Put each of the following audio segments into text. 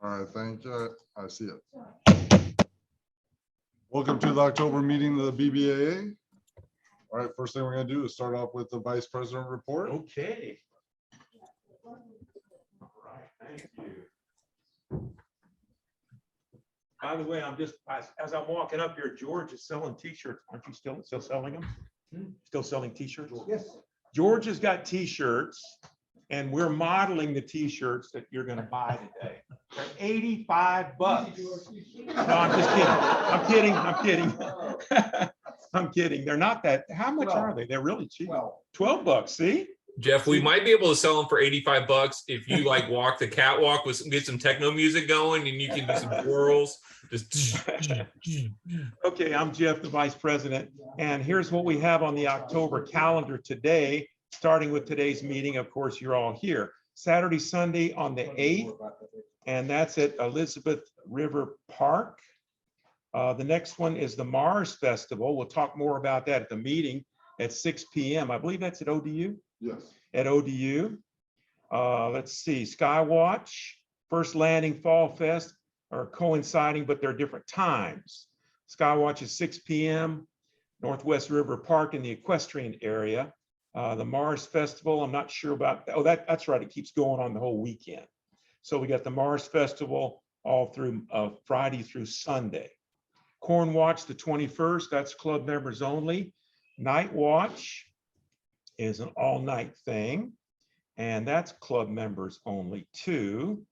All right, thank you. I see it. Welcome to the October meeting of the BBAA. All right, first thing we're going to do is start off with the Vice President report. Okay. All right, thank you. By the way, I'm just, as I'm walking up here, George is selling t-shirts. Aren't you still selling them? Still selling t-shirts? Yes. George has got t-shirts and we're modeling the t-shirts that you're going to buy today. They're 85 bucks. No, I'm just kidding. I'm kidding. I'm kidding. They're not that. How much are they? They're really cheap. 12 bucks. See? Jeff, we might be able to sell them for 85 bucks if you like walk the catwalk with get some techno music going and you can do some twirls. Just Okay, I'm Jeff, the Vice President, and here's what we have on the October calendar today, starting with today's meeting. Of course, you're all here. Saturday, Sunday on the 8th, and that's at Elizabeth River Park. The next one is the Mars Festival. We'll talk more about that at the meeting at 6 p.m. I believe that's at ODU. Yes. At ODU. Let's see, Skywatch, First Landing Fall Fest are coinciding, but they're different times. Skywatch is 6 p.m. Northwest River Park in the equestrian area. The Mars Festival, I'm not sure about. Oh, that's right. It keeps going on the whole weekend. So we got the Mars Festival all through Friday through Sunday. Corn Watch the 21st. That's club members only. Night Watch is an all-night thing, and that's club members only too.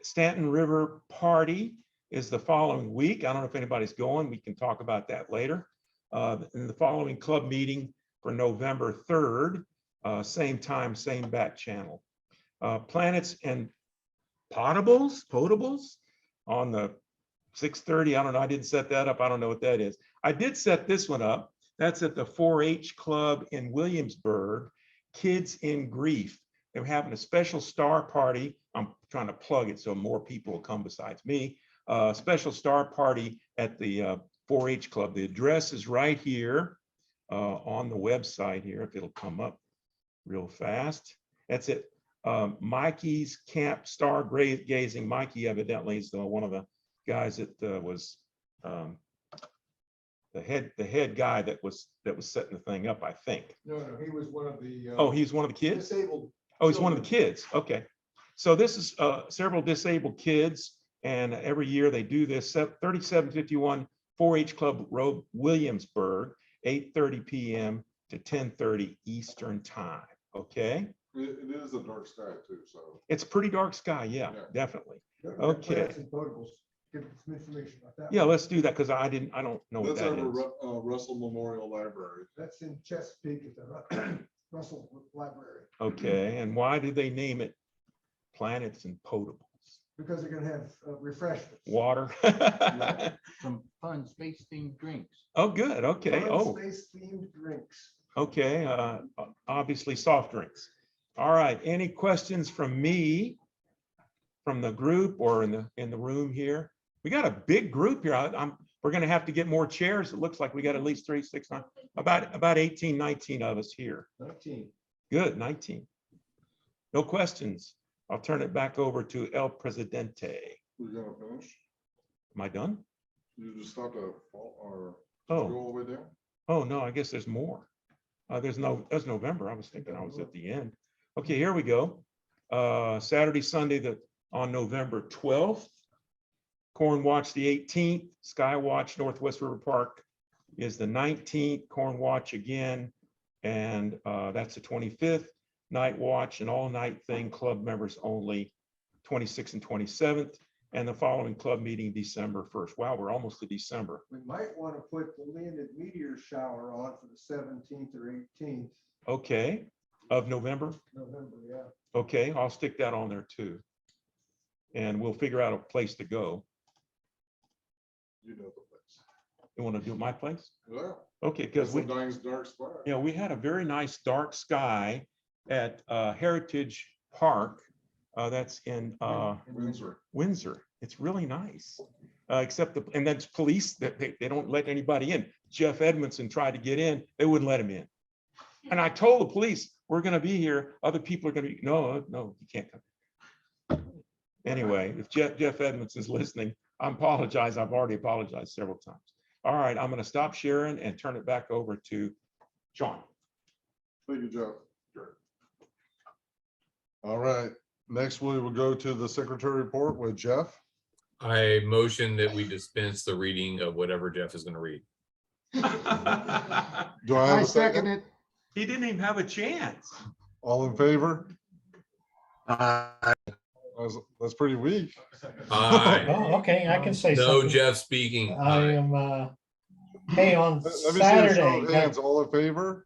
Stanton River Party is the following week. I don't know if anybody's going. We can talk about that later. In the following club meeting for November 3rd, same time, same bat channel. Planets and Potables on the 6:30. I don't know. I didn't set that up. I don't know what that is. I did set this one up. That's at the 4-H Club in Williamsburg, Kids in Grief. They're having a special star party. I'm trying to plug it so more people will come besides me. Special star party at the 4-H Club. The address is right here on the website here, if it'll come up real fast. That's it. Mikey's Camp Stargazing. Mikey evidently is one of the guys that was the head guy that was setting the thing up, I think. No, he was one of the. Oh, he's one of the kids? Disabled. Oh, he's one of the kids. Okay. So this is several disabled kids, and every year they do this. 3751 4-H Club Road, Williamsburg, 8:30 p.m. to 10:30 Eastern time. Okay. It is a dark sky too, so. It's a pretty dark sky. Yeah. Definitely. Okay. Plants and potables. Give some information about that. Yeah, let's do that because I don't know what That's that our is. Russell Memorial Library. That's in Chesapeake at the Russell Library. Okay, and why did they name it Planets and Potables? Because they're gonna have refreshments. Water. Some fun space themed drinks. Oh, good. Okay. Fun Oh, Space themed drinks. okay. Obviously soft drinks. All right. Any questions from me, from the group or in the room here? We got a big group here. We're going to have to get more chairs. It looks like we got at least 3, 6, 9, about 18, 19 of us here. 19. Good, 19. No questions. I'll turn it back over to El Presidente. We're gonna finish. Am I done? You just stopped at fall or Oh, go all the way down? oh no, I guess there's more. That's November. I was thinking I was at the end. Okay, here we go. Saturday, Sunday, on November 12th. Corn Watch the 18th. Sky Watch Northwest River Park is the 19th. Corn Watch again, and that's the 25th. Night Watch, an all-night thing, club members only, 26th and 27th. And the following club meeting, December 1st. Wow, we're almost to December. We might want to put the landed meteor shower on for the 17th or 18th Okay, of November. November. Yeah. Okay, I'll stick that on there too. And we'll figure out a place to go. You know the place. You want to do my place? Yeah. Okay, because we, Nice dark spot. you know, we had a very nice dark sky at Heritage Park. That's in Windsor. Windsor. It's really nice. Except and then police that they don't let anybody in. Jeff Edmondson tried to get in, they wouldn't let him in. And I told the police, we're going to be here. Other people are going to be, no, you can't come. Anyway, if Jeff Edmonds is listening, I apologize. I've already apologized several times. All right, I'm going to stop sharing and turn it back over to Sean. Thank you, Jeff. All right, next we will go to the secretary report with Jeff. I motion that we dispense the reading of whatever Jeff is going to read. Do I have I a second second? it. He didn't even have a chance. All in favor? That's pretty weak. Aye. Oh, okay, I can say No something. Jeff speaking. I Aye. am, hey, on Let me see a show Saturday, of hands. All in favor?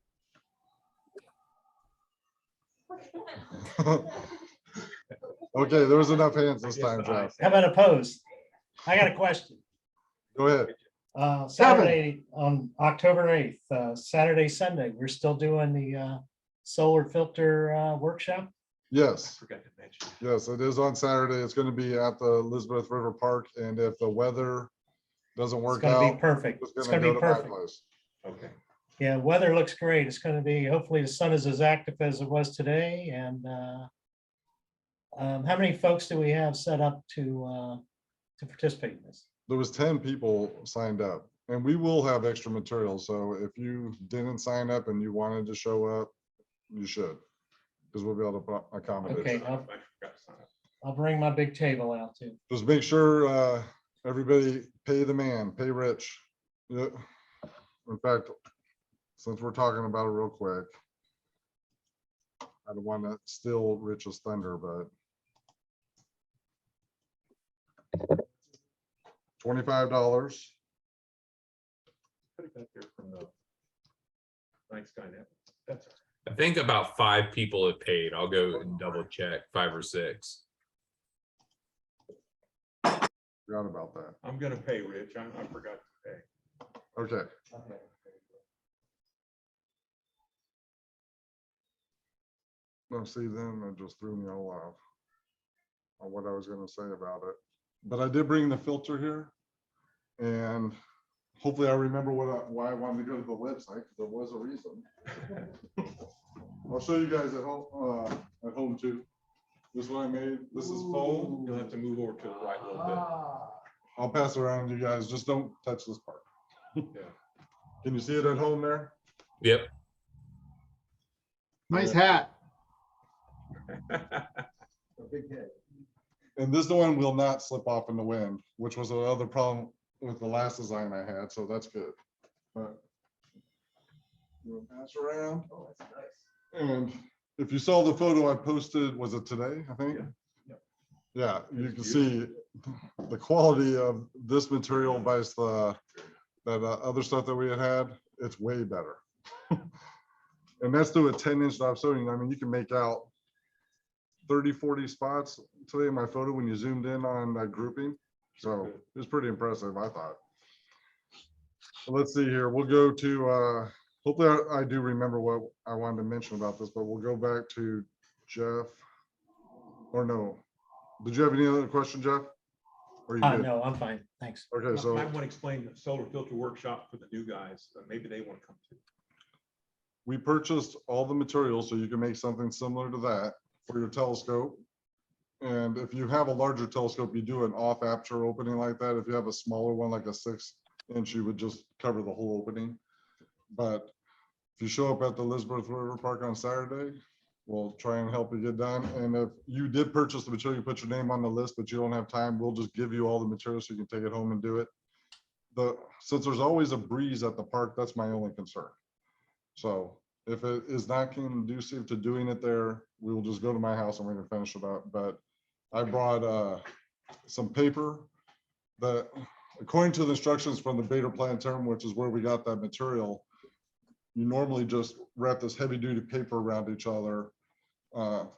Okay, there was enough hands this time, Jeff. how about opposed? I got a question. Go ahead. Saturday on October 8th, Saturday, Sunday, we're still doing the solar filter workshop. Yes, Forgot to mention. yes, it is on Saturday. It's going to be at the Elizabeth River Park, and if the weather doesn't It's work gonna be out, perfect. it's It's going gonna to be go to my perfect. place. Okay. Yeah, weather looks great. It's gonna be, hopefully the sun is as active as it was today, and how many folks do we have set up to participate in this? There was 10 people signed up, and we will have extra material. So if you didn't sign up and you wanted to show up, you should, because we'll be able to accommodate Okay, you. I'll bring my big table out too. Just make sure everybody pay the man, pay Rich. Yeah. In fact, since we're talking about it real quick, I don't want to steal Rich's thunder, but $25. I think about 5 people have paid. I'll go and double check, 5 or 6. Forgot about that. I'm gonna pay, Rich. I forgot to pay. Okay. No, see, then it just threw me all off on what I was gonna say about it. But I did bring the filter here, and hopefully I remember why I wanted to go to the website, because there was a reason. I'll show you guys at home too. This is what I made. This is foam. You'll have to move over to the right a little bit. I'll pass it around, you guys. Just don't touch this part. Yeah. Can you see it at home there? Yep. Nice hat. Big head. And this one will not slip off in the wind, which was another problem with the last design I had, so that's good. But we'll pass around. Oh, that's nice. And if you saw the photo I posted, was it today, I think? Yeah. Yeah, you can see the quality of this material versus that other stuff that we had, it's way better. And that's through a 10-inch stop sewing. I mean, you can make out 30, 40 spots today in my photo when you zoomed in on that grouping. So it's pretty impressive, I thought. So let's see here. We'll go to, hopefully I do remember what I wanted to mention about this, but we'll go back to Jeff. Or no, did you have any other question, Jeff? Or you good? No, I'm fine. Thanks. Okay, Might so want to explain the solar filter workshop for the new guys. Maybe they want to come too. we purchased all the materials so you can make something similar to that for your telescope. And if you have a larger telescope, you do an off aperture opening like that. If you have a smaller one, like a 6-inch, you would just cover the whole opening. But if you show up at the Elizabeth River Park on Saturday, we'll try and help you get done. And if you did purchase the material, you put your name on the list, but you don't have time, we'll just give you all the material so you can take it home and do it. Since there's always a breeze at the park, that's my only concern. So if it is not conducive to doing it there, we will just go to my house and we're gonna finish it up. But I brought some paper that, according to the instructions from the Beta Planetarium, which is where we got that material, you normally just wrap this heavy duty paper around each other,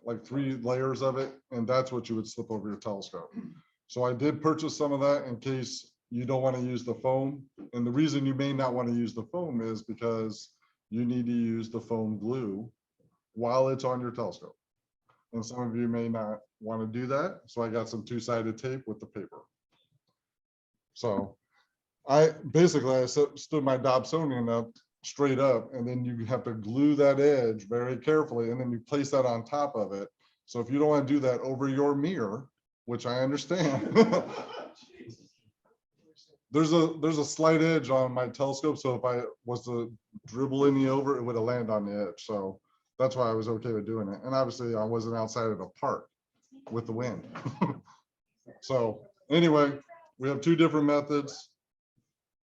like 3 layers of it, and that's what you would slip over your telescope. So I did purchase some of that in case you don't want to use the foam. And the reason you may not want to use the foam is because you need to use the foam glue while it's on your telescope. And some of you may not want to do that. So I got some 2-sided tape with the paper. So I stood my Dobsonian up straight up, and then you have to glue that edge very carefully, and then you place that on top of it. So if you don't want to do that over your mirror, which I understand. There's a slight edge on my telescope, so if I was to dribble any over, it would have landed on the edge. So that's why I was okay with doing it. And obviously I wasn't outside of the park with the wind. So anyway, we have two different methods.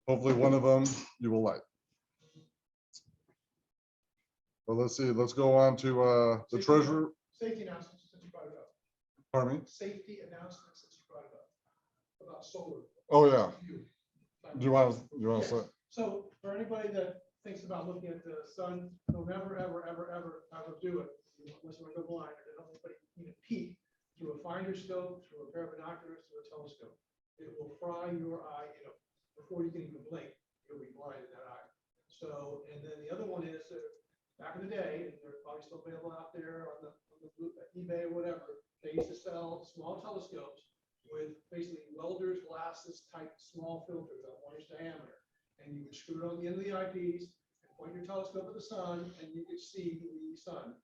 Hopefully one of them you will like. Well, let's see, let's go on to the treasurer. Safety announcements, since you brought it up. Pardon me? Safety announcements, since you brought it up. About solar. Oh, yeah. You. Do you want to say? So for anybody that thinks about looking at the sun, don't ever, ever do it. Unless you want to go blind, or don't even peek through a finder scope, through a pair of binoculars, through a telescope. It will fry your eye, before you can even blink, you'll be blind in that eye. So, and then the other one is, back in the day, and they're probably still available out there on the eBay or whatever, they used to sell small telescopes with basically welder's glasses type small filters, about 1 inch diameter. And you would screw it on the end of the eyepiece and point your telescope at the sun, and you could see the sun.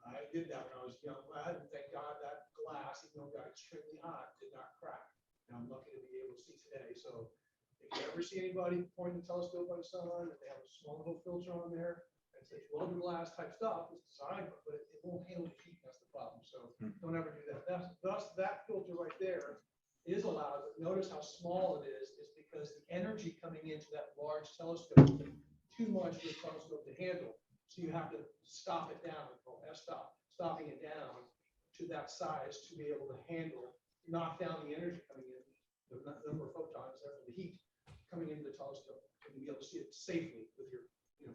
I did that when I was young lad, and thank God that glass, even though it got extremely hot, did not crack. And I'm lucky to be able to see today. So if you ever see anybody pointing the telescope at the sun, and they have a small little filter on there, it's a welder glass type stuff, it's designed, but it won't handle the heat. That's the problem. So don't ever do that. Thus that filter right there is allowed. But notice how small it is because the energy coming into that large telescope is too much for the telescope to handle. So you have to stop it down, stopping it down to that size to be able to handle, knock down the energy coming in, the number of photons, therefore the heat coming into the telescope, and be able to see it safely with your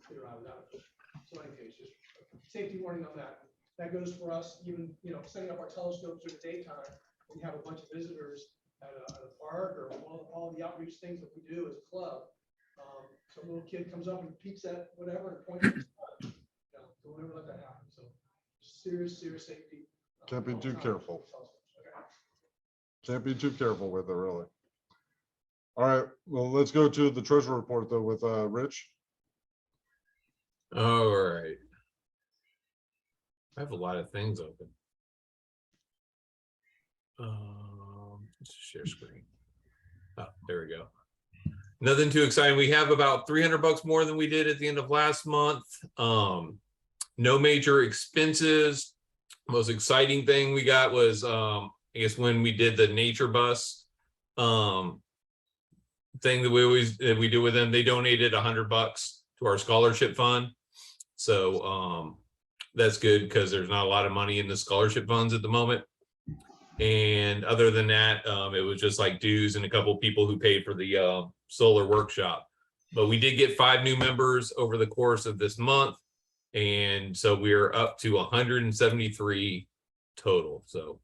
clear eye without it. So anyways, just safety warning on that. That goes for us, even, setting up our telescopes during the daytime. We have a bunch of visitors at a park or all the outreach things that we do as a club. Some little kid comes up and peeks at whatever and points at the sun. Don't ever let that happen. So serious safety. Can't be all too the time. careful. Okay. Can't be too careful with it, really. All right, well, let's go to the treasurer report though with Rich. All right. I have a lot of things open. Let's share screen. Oh, there we go. Nothing too exciting. We have about $300 more than we did at the end of last month. No major expenses. Most exciting thing we got was I guess when we did the nature bus thing that we do with them, they donated $100 to our scholarship fund. So that's good because there's not a lot of money in the scholarship funds at the moment. And other than that, it was just like dues and a couple of people who paid for the solar workshop. But we did get 5 new members over the course of this month. And so we're up to 173 total. So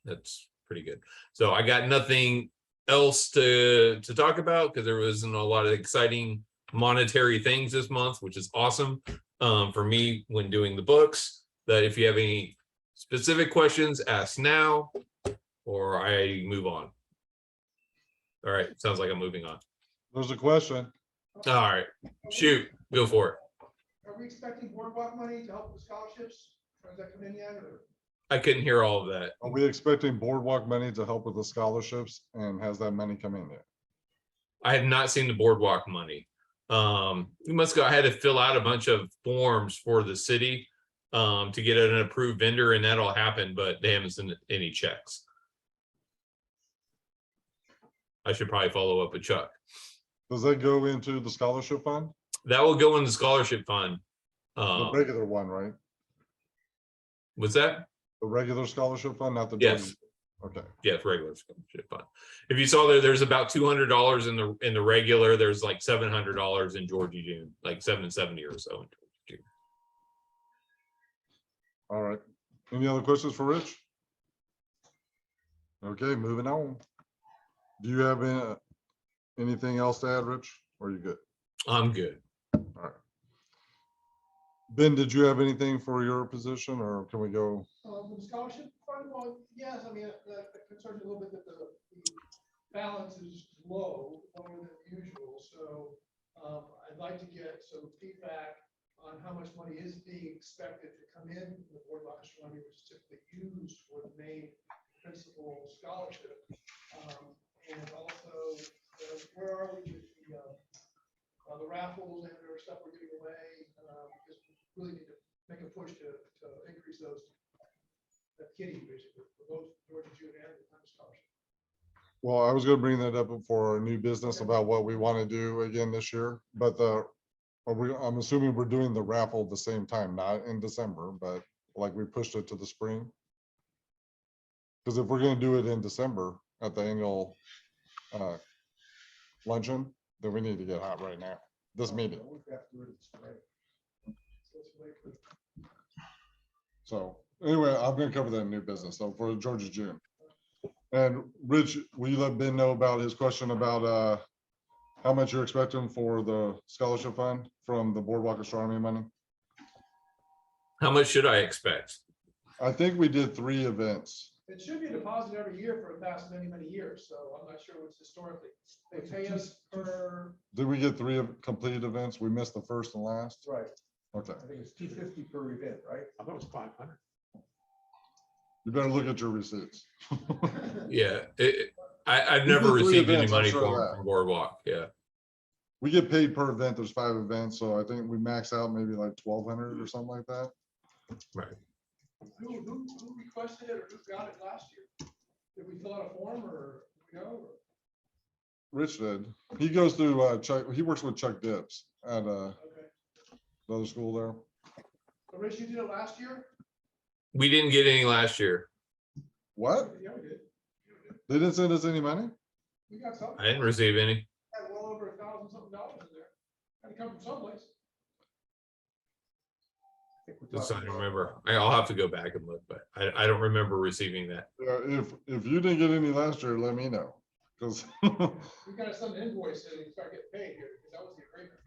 that's pretty good. So I got nothing else to talk about because there wasn't a lot of exciting monetary things this month, which is awesome for me when doing the books. That if you have any specific questions, ask now, or I move on. All right, sounds like I'm moving on. There's a question. All right, shoot, go for it. Are we expecting boardwalk money to help with scholarships? Has that come in yet? Or? I couldn't hear all of that. Are we expecting boardwalk money to help with the scholarships, and has that money come in yet? I have not seen the boardwalk money. We must go. I had to fill out a bunch of forms for the city to get an approved vendor, and that'll happen, but they haven't sent any checks. I should probably follow up with Chuck. Does that go into the scholarship fund? That will go in the scholarship fund. The regular one, right? Was that? The regular scholarship fund, not the. Yes. Okay. Yeah, regular scholarship fund. If you saw there's about $200 in the regular. There's like $700 in Georgie June, like $770 or so in Georgie June. All right. Any other questions for Rich? Okay, moving on. Do you have anything else to add, Rich? Or are you good? I'm good. All right. Ben, did you have anything for your position, or can we go? For the scholarship fund, well, yes, I mean, the concern is a little bit that the balance is low, lower than usual. So I'd like to get some feedback on how much money is being expected to come in from the board of money, which is typically used for the main municipal scholarship. And also, where are we with the raffles and other stuff we're giving away? Because we really need to make a push to increase those. That kitty, basically, for both Georgia June and the Times Scholarship. Well, I was gonna bring that up for a new business about what we want to do again this year, but I'm assuming we're doing the raffle at the same time, not in December, but like we pushed it to the spring. Because if we're gonna do it in December at the annual luncheon, then we need to get hot right now, this meeting. We have to do it in spring. So let's wait for. So anyway, I'm gonna cover that in new business, so for Georgia June. And Rich, will you let Ben know about his question about how much you're expecting for the scholarship fund from the Boardwalk Astronomy money? How much should I expect? I think we did 3 events. It should be a deposit every year for the past many, many years, so I'm not sure what's historically. They pay us per, Did we get 3 completed events? We missed the first and last? Right, Okay, I think it's $250 per event, right? I thought it was 500. you better look at your receipts. Yeah, I've We never did 3 received any events, I'm money sure of that. from Boardwalk. Yeah. We get paid per event. There's 5 events, so I think we max out maybe like 1,200 or something like that. Right. who requested it or who got it last year? Did we fill out a form or, you know? Rich did. He goes through Chuck, he works with Chuck Dibbs at Okay. another school there. So Rich, you did it last year? We didn't get any last year. What? Yeah, we did. They didn't send us any money? We got some. I didn't receive any. Had well over $1,000 something in there. Had to come from someplace. Just I don't remember. I'll have to go back and look, but I don't remember receiving that. Yeah, if you didn't get any last year, let me know. Because We gotta send an invoice in and start getting paid here, because that was the agreement.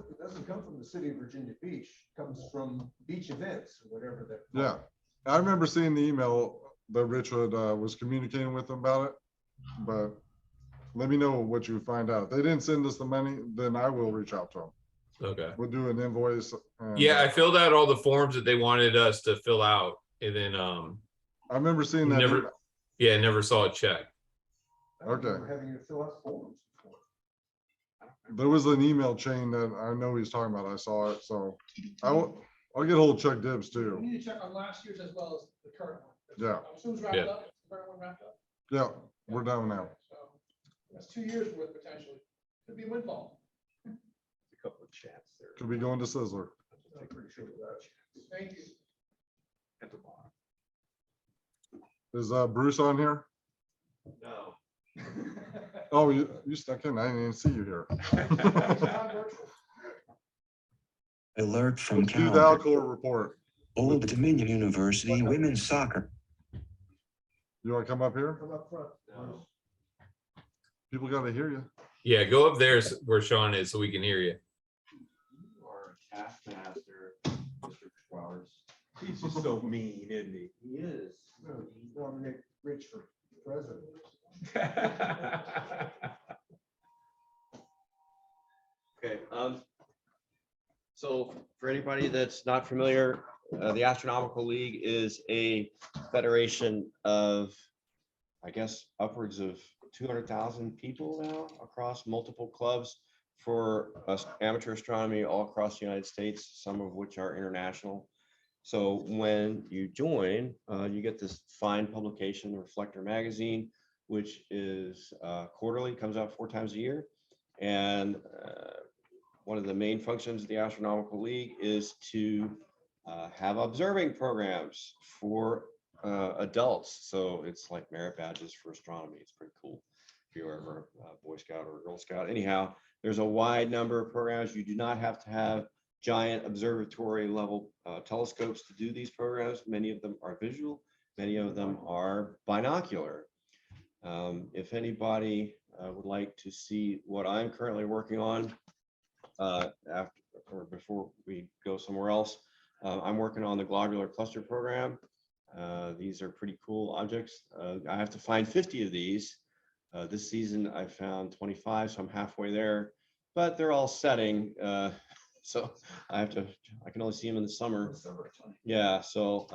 It doesn't come from the city of Virginia Beach, it comes from beach events, or whatever that. yeah, I remember seeing the email that Richard was communicating with them about it, but let me know what you find out. If they didn't send us the money, then I will reach out to them. Okay. We'll do an invoice. And, Yeah, I filled out all the forms that they wanted us to fill out, and then I remember seeing that. never, email. yeah, never saw a check. I don't remember Okay. having you fill out forms before. There was an email chain that I know he's talking about. I saw it, so I'll get hold of Chuck Dibbs We too. need to check on last year's as well as the current one. Yeah. I'm assuming it's wrapped Yeah. up, the current one wrapped up. Yeah, we're done now. So that's 2 years worth potentially. Could be a windfall. A couple of chats there. Could be going to Sizzler. I'm pretty sure of that. Thank you. At the bottom. Is Bruce on here? No. Oh, you stuck in. I didn't even see you here. It's not virtual. Alert from Let's do the calendar. Alcor report. Old Dominion University women's soccer. You want to come up here? Come up front. No. People got to hear you. Yeah, go up there where Sean is so we can hear you. You are a taskmaster, Mr. Flowers. He's just so mean, isn't he? He is. No, you nominate Rich for president. Okay, so for anybody that's not familiar, the Astronomical League is a federation of, I guess, upwards of 200,000 people now across multiple clubs for amateur astronomy all across the United States, some of which are international. So when you join, you get this fine publication, Reflector Magazine, which is quarterly, comes out 4 times a year. And one of the main functions of the Astronomical League is to have observing programs for adults. So it's like merit badges for astronomy. It's pretty cool if you're ever a Boy Scout or a Girl Scout. Anyhow, there's a wide number of programs. You do not have to have giant observatory level telescopes to do these programs. Many of them are visual. Many of them are binocular. If anybody would like to see what I'm currently working on after or before we go somewhere else, I'm working on the globular cluster program. These are pretty cool objects. I have to find 50 of these. This season I found 25, so I'm halfway there, but they're all setting. So I can only see them in the summer. Yeah, so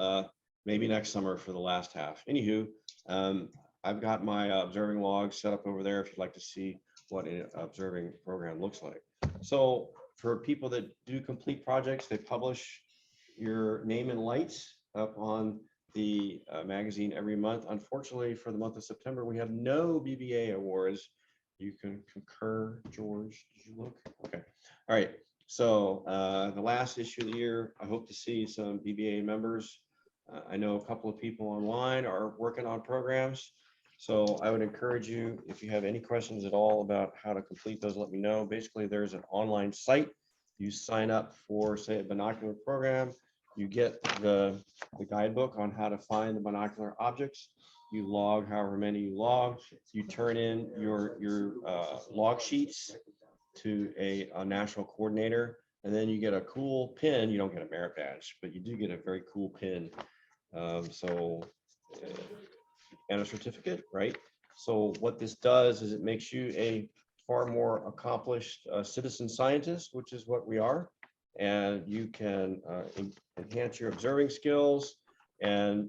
maybe next summer for the last half. Anywho, I've got my observing log set up over there if you'd like to see what an observing program looks like. So for people that do complete projects, they publish your name in lights up on the magazine every month. Unfortunately, for the month of September, we have no BBA awards. You can concur, George. Did you look? Okay. All right. So the last issue of the year, I hope to see some BBA members. I know a couple of people online are working on programs. So I would encourage you, if you have any questions at all about how to complete those, let me know. Basically, there's an online site. You sign up for, say, a binocular program. You get the guidebook on how to find the binocular objects. You log however many you log. You turn in your log sheets to a national coordinator, and then you get a cool pin. You don't get a merit badge, but you do get a very cool pin. And a certificate, right? So what this does is it makes you a far more accomplished citizen scientist, which is what we are. And you can enhance your observing skills. And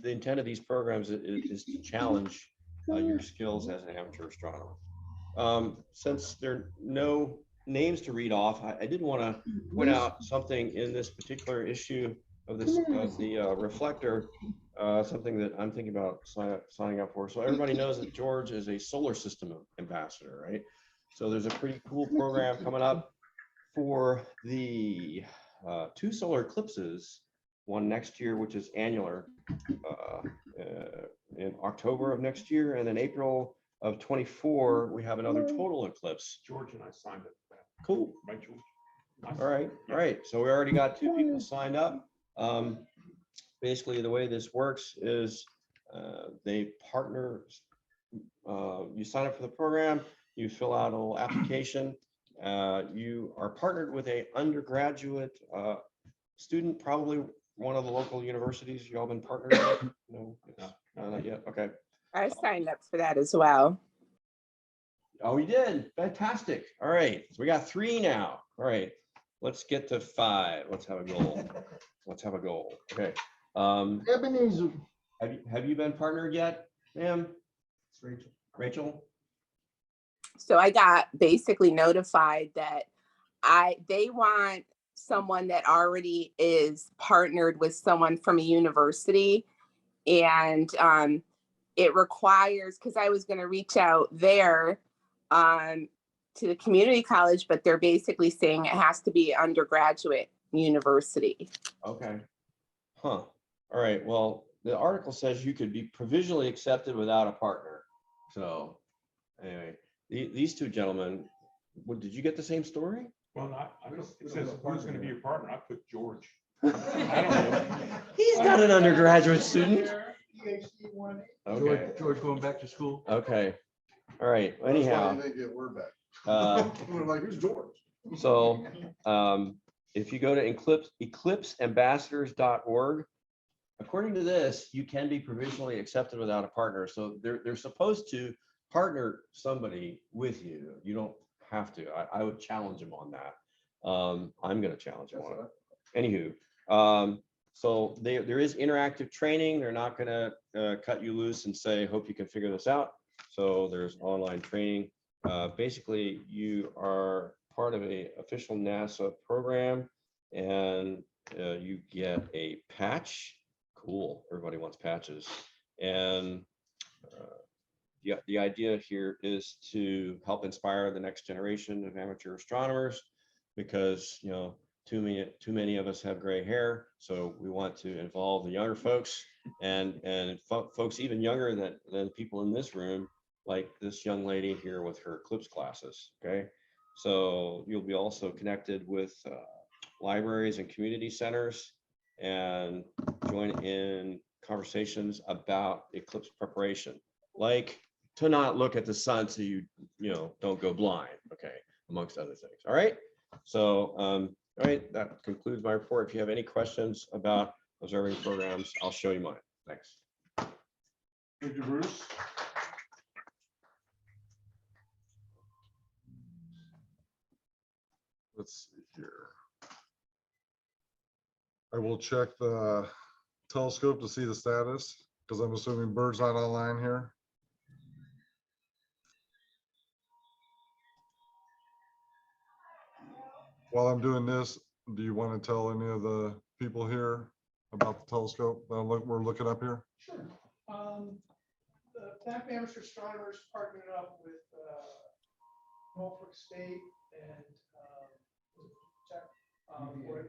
the intent of these programs is to challenge your skills as an amateur astronomer. Since there are no names to read off, I did want to point out something in this particular issue of the reflector, something that I'm thinking about signing up for. So everybody knows that George is a solar system ambassador, right? So there's a pretty cool program coming up for the 2 solar eclipses, one next year, which is annular in October of next year, and then April of 24, we have another total eclipse. George and I signed up for that. Cool. Right, George? All right, all right. So we already got 2 people signed up. Basically, the way this works is they partner. You sign up for the program, you fill out a little application. You are partnered with a undergraduate student, probably one of the local universities you all been partnered with. No, not yet. Okay. I signed up for that as well. Oh, you did. Fantastic. All right. So we got 3 now. All right. Let's get to 5. Let's have a goal. Let's have a goal. Okay. Ebenezer. Have you been partnered yet, ma'am? It's Rachel. Rachel? So I got basically notified that they want someone that already is partnered with someone from a university. And it requires, because I was going to reach out there to the community college, but they're basically saying it has to be undergraduate university. Okay. Huh. All right. Well, the article says you could be provisionally accepted without a partner. So anyway, these 2 gentlemen, did you get the same story? Well, it says who's going to be your partner. I put George. I don't know. He's not an undergraduate student. Okay. George going back to school. Okay. All right. Anyhow. That's why you didn't get word back. We're like, who's George? So if you go to eclipseambassadors.org, according to this, you can be provisionally accepted without a partner. So they're supposed to partner somebody with you. You don't have to. I would challenge them on that. I'm going to challenge them on it. Anywho, so there is interactive training. They're not going to cut you loose and say, hope you can figure this out. So there's online training. Basically, you are part of an official NASA program, and you get a patch. Cool. Everybody wants patches. And the idea here is to help inspire the next generation of amateur astronomers, because too many of us have gray hair. So we want to involve the younger folks and folks even younger than people in this room, like this young lady here with her eclipse classes. Okay. So you'll be also connected with libraries and community centers, and join in conversations about eclipse preparation, like to not look at the sun so you don't go blind. Okay. Amongst other things. All right. So, all right, that concludes my report. If you have any questions about observing programs, I'll show you mine. Thanks. Thank you, Bruce. Let's see here. I will check the telescope to see the status? Because I'm assuming Bird's not online here. While I'm doing this, do you want to tell any of the people here about the telescope that we're looking up here? Sure. The Back Amateur Astronomers partnered up with Norfolk State and for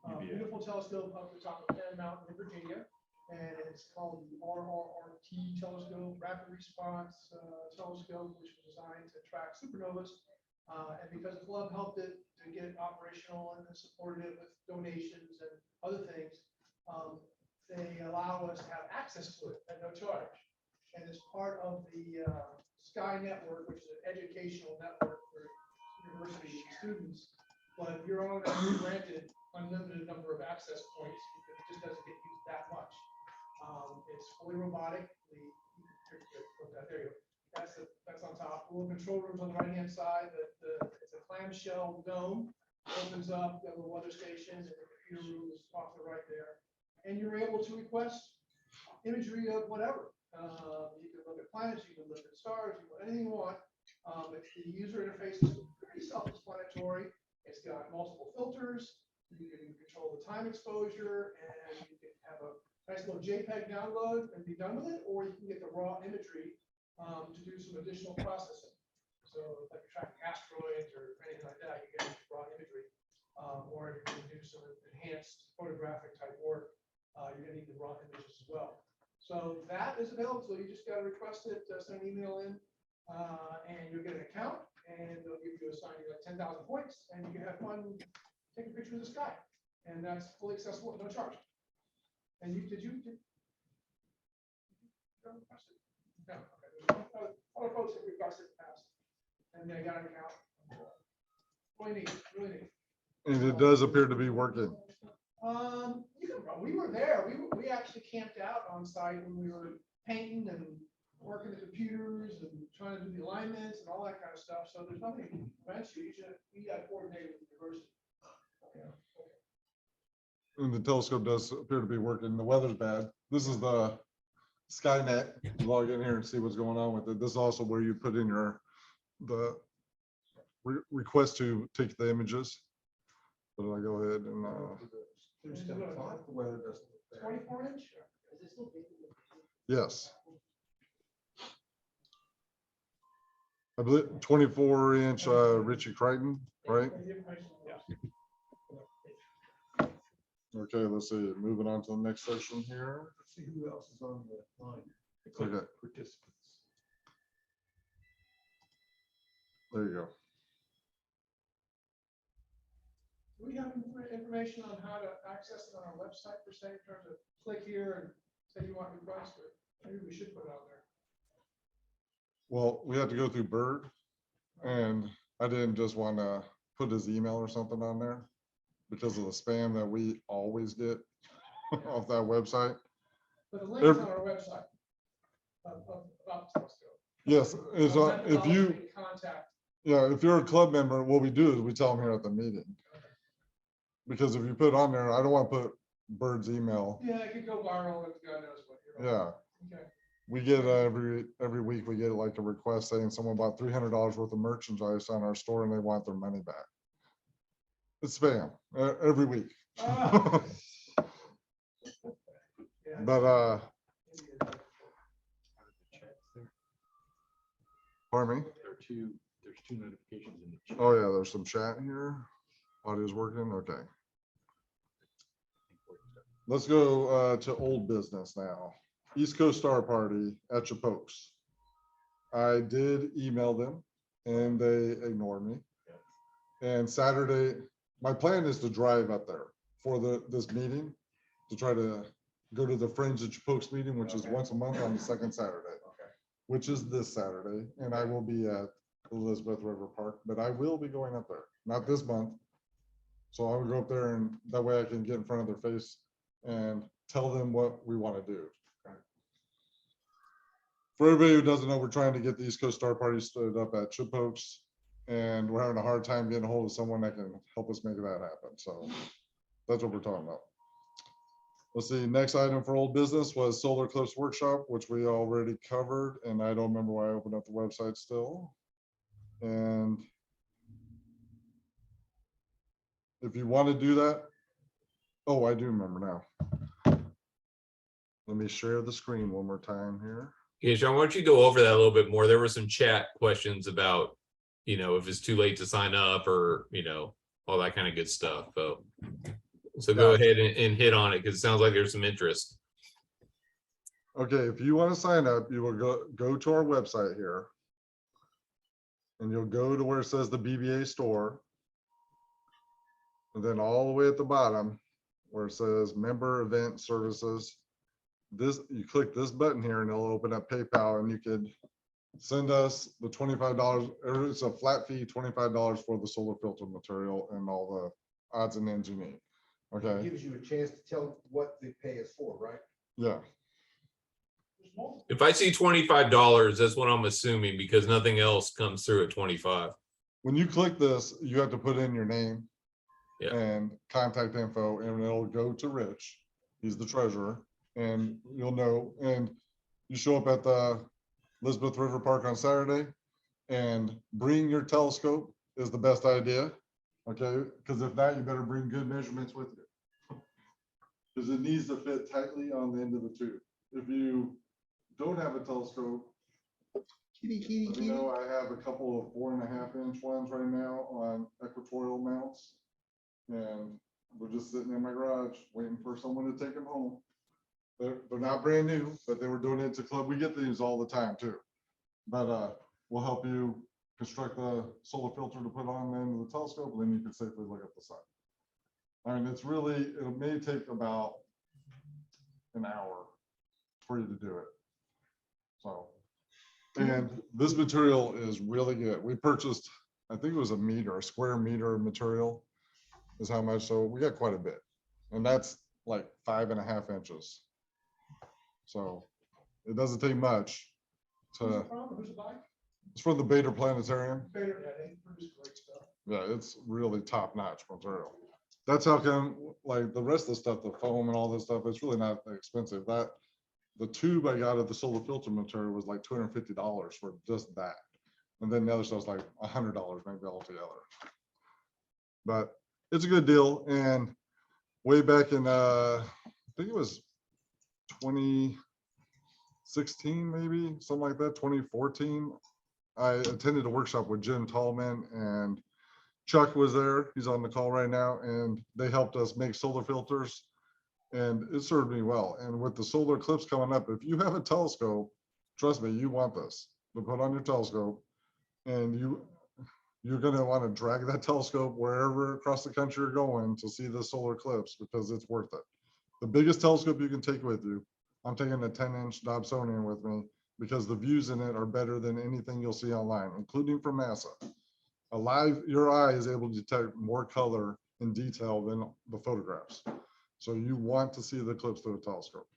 a beautiful telescope up the top of Penn Mountain in Virginia. And it's called the RRRT telescope, Rapid Response Telescope, which was designed to track supernovas. And because the club helped it to get it operational and supported it with donations and other things, they allow us to have access to it at no charge. And as part of the Sky Network, which is an educational network for university students, but you're only granted unlimited number of access points because it just doesn't get used that much. It's fully robotic. There you go. That's on top. The little control rooms on the right-hand side. It's a clamshell dome. Opens up, you have a weather station, and the computer room is off the right there. And you're able to request imagery of whatever. You can look at planets, you can look at stars, you can anything you want. The user interface is pretty self-explanatory. It's got multiple filters. You can control the time exposure, and you can have a nice little JPEG download and be done with it, or you can get the raw imagery to do some additional processing. So if you're tracking asteroids or anything like that, you get raw imagery. Or if you're going to do some enhanced photographic type work, you're going to need the raw images as well. So that is available. So you just got to request it, send an email in, and you'll get an account, and they'll give you a sign. You got 10,000 points, and you can have fun taking pictures of the sky. And that's fully accessible at no charge. And did you request it? No. Okay. Other folks have requested it past, and they got an account. Really neat. Really neat. And it does appear to be working. We were there. We actually camped out on site when we were painting and working the computers and trying to do the alignments and all that kind of stuff. So there's nothing to prevent you. You got coordinated with the university. And the telescope does appear to be working. The weather's bad. This is the Skynet. You log in here and see what's going on with it. This is also where you put in the request to take the images. But I go ahead and 24 inch? yes. I believe 24-inch Richie Crichton, right? Okay, let's see. Moving on to the next section here. Let's see who else is on the line. Okay. Participants. There you go. Do we have information on how to access it on our website per se, in terms of click here and say you want request, or maybe we should put it out there? Well, we have to go through Bird, and I didn't just want to put his email or something on there because of the spam that we always get off that website. But the link's on our website about the telescope. Yes, it's on, if you, Contact. yeah, if you're a club member, what we do is we tell them here at the meeting. Because if you put on there, I don't want to put Bird's email. Yeah, it could go viral if God knows what. You're Yeah. right. Okay. We get every week, we get like a request saying someone bought $300 worth of merchandise on our store and they want their money back. It's spam every week. Ah. Yeah. But pardon me? There's two notifications in the chat. Oh yeah, there's some chat here. Audio's working. Okay. Let's go to old business now. East Coast Star Party at Chapokes. I did email them and they ignored me. And Saturday, my plan is to drive up there for this meeting to try to go to the Friends of Chapokes meeting, which is once a month on the second Saturday, which is this Saturday. And I will be at Elizabeth River Park, but I will be going up there, not this month. So I will go up there and that way I can get in front of their face and tell them what we want to do. For everybody who doesn't know, we're trying to get the East Coast Star Party stood up at Chapokes, and we're having a hard time getting a hold of someone that can help us make that happen. So that's what we're talking about. Let's see, next item for old business was solar clips workshop, which we already covered, and I don't remember why I opened up the website still. And if you want to do that, oh, I do remember now. Let me share the screen one more time here. Yeah, Sean, why don't you go over that a little bit more? There were some chat questions about, if it's too late to sign up or, all that kind of good stuff. So go Gotcha. ahead and hit on it because it sounds like there's some interest. Okay, if you want to sign up, you will go to our website here. And you'll go to where it says the BBA store. And then all the way at the bottom where it says member event services. You click this button here and it'll open up PayPal, and you could send us the $25, or it's a flat fee, $25 for the solar filter material and all the odds and ends you need. It Okay, gives you a chance to tell what they pay us for, right? yeah, If I see $25, that's what I'm assuming because nothing else comes through at 25. when you click this, you have to put in your name Yeah. and contact info, and it'll go to Rich. He's the treasurer, and you'll know, and you show up at the Elizabeth River Park on Saturday, and bring your telescope is the best idea. Okay, because if not, you better bring good measurements with you. Because it needs to fit tightly on the end of the tube. If you don't have a telescope, let me know. I have a couple of 4.5-inch ones right now on equatorial mounts. And we're just sitting in my garage waiting for someone to take them home. They're not brand new, but they were donated to club. We get these all the time too. But we'll help you construct the solar filter to put on the end of the telescope, and then you can safely look at the sun. I mean, it may take about an hour for you to do it. So, and this material is really good. We purchased, I think it was a square meter of material is how much. So we got quite a bit, and that's like 5.5 inches. So it doesn't take much to. It's from the Bader Planetarium. Yeah, it's really top-notch material. That's how come, like the rest of the stuff, the foam and all this stuff, it's really not that expensive. That the tube I got of the solar filter material was like $250 for just that, and then the other stuff's like $100 maybe altogether. But it's a good deal. And way back in I think it was 2016, maybe something like that, 2014. I attended a workshop with Jim Tallman, and Chuck was there. He's on the call right now, and they helped us make solar filters, and it served me well. And with the solar eclipse coming up, if you have a telescope, trust me, you want this to put on your telescope, and you're going to want to drag that telescope wherever across the country you're going to see the solar eclipse, because it's worth it. The biggest telescope you can take with you, I'm taking a 10-inch Dobsonian with me, because the views in it are better than anything you'll see online, including from NASA. Your eye is able to detect more color and detail than the photographs. So you want to see the eclipse through a telescope.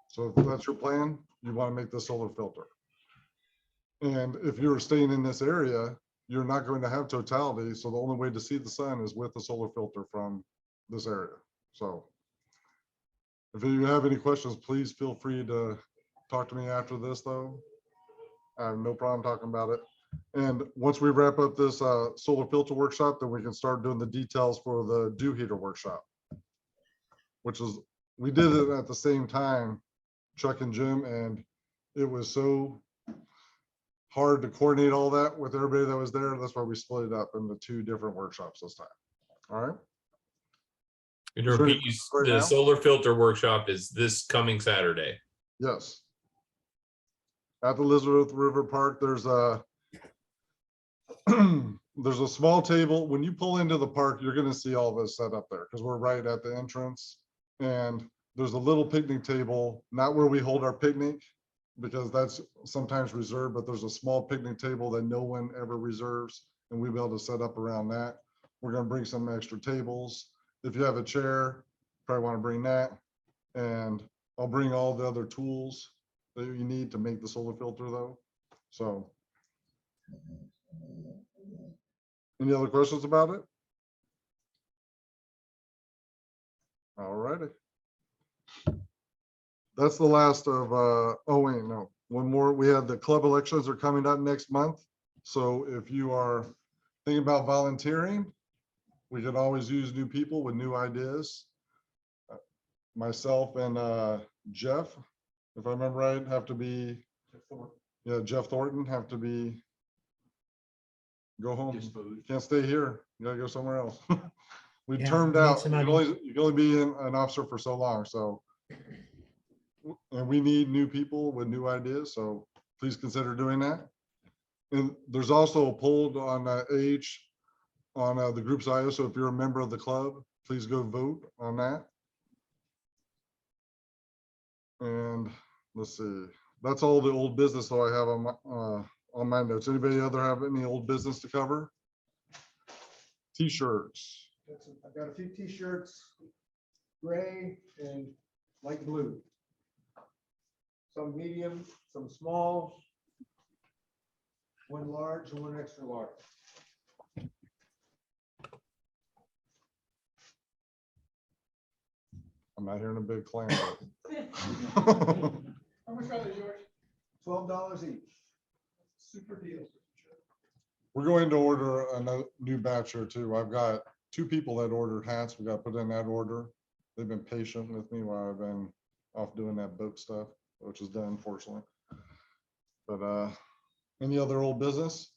So if that's your plan, you want to make the solar filter. And if you're staying in this area, you're not going to have totality. So the only way to see the sun is with the solar filter from this area. So if you have any questions, please feel free to talk to me after this, though. I have no problem talking about it. And once we wrap up this solar filter workshop, then we can start doing the details for the dew heater workshop, which is, we did it at the same time, Chuck and Jim, and it was so hard to coordinate all that with everybody that was there. That's why we split it up into 2 different workshops this time. All right. And Is there any repeat, questions right the now? solar filter workshop is this coming Saturday. Yes. At the Elizabeth River Park, there's a there's a small table. When you pull into the park, you're going to see all this set up there because we're right at the entrance. And there's a little picnic table, not where we hold our picnic, because that's sometimes reserved, but there's a small picnic table that no one ever reserves, and we'll be able to set up around that. We're going to bring some extra tables. If you have a chair, probably want to bring that. And I'll bring all the other tools that you need to make the solar filter, though. So any other questions about it? All righty. That's the last of, oh wait, no, one more. We have the club elections are coming up next month. So if you are thinking about volunteering, we can always use new people with new ideas. Myself and Jeff, if I remember right, have to be, yeah, Jeff Thornton have to be, go home. Can't stay here. You gotta go somewhere else. We Yeah, termed we need out, you somebody. can only be an officer for so long, so. And we need new people with new ideas, so please consider doing that. And there's also a poll on age on the group's IO, so if you're a member of the club, please go vote on that. And let's see, that's all the old business though I have on my notes. Anybody other have any old business to cover? T-shirts. I've got a few T-shirts, gray and light blue. Some medium, some small, one large and one extra large. I'm not hearing a big clam. How much are they, George? $12 each. Super deal. We're going to order a new batch here too. I've got 2 people that ordered hats. We got to put in that order. They've been patient with me while I've been off doing that boat stuff, which is done unfortunately. But any other old business?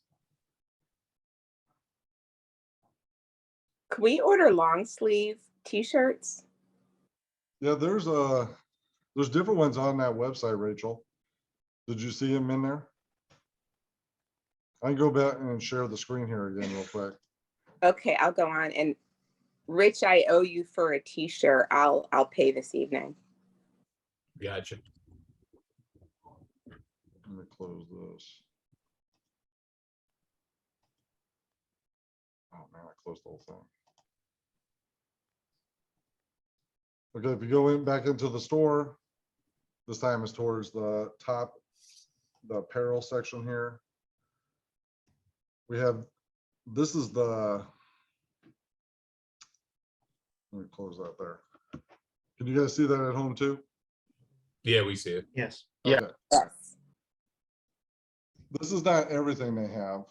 Can we order long sleeve t-shirts? Yeah, there's different ones on that website, Rachel. Did you see them in there? I can go back and share the screen here again real quick. Okay, I'll go on. And Rich, I owe you for a t-shirt. I'll pay this evening. Gotcha. Let me close this. Oh man, I closed the whole thing. Okay, if you go in back into the store, this time is towards the top, the apparel section here. We have, this is the, let me close that there. Can you guys see that at home too? Yeah, we see it. Yes. Okay. Yes. This is not everything they have.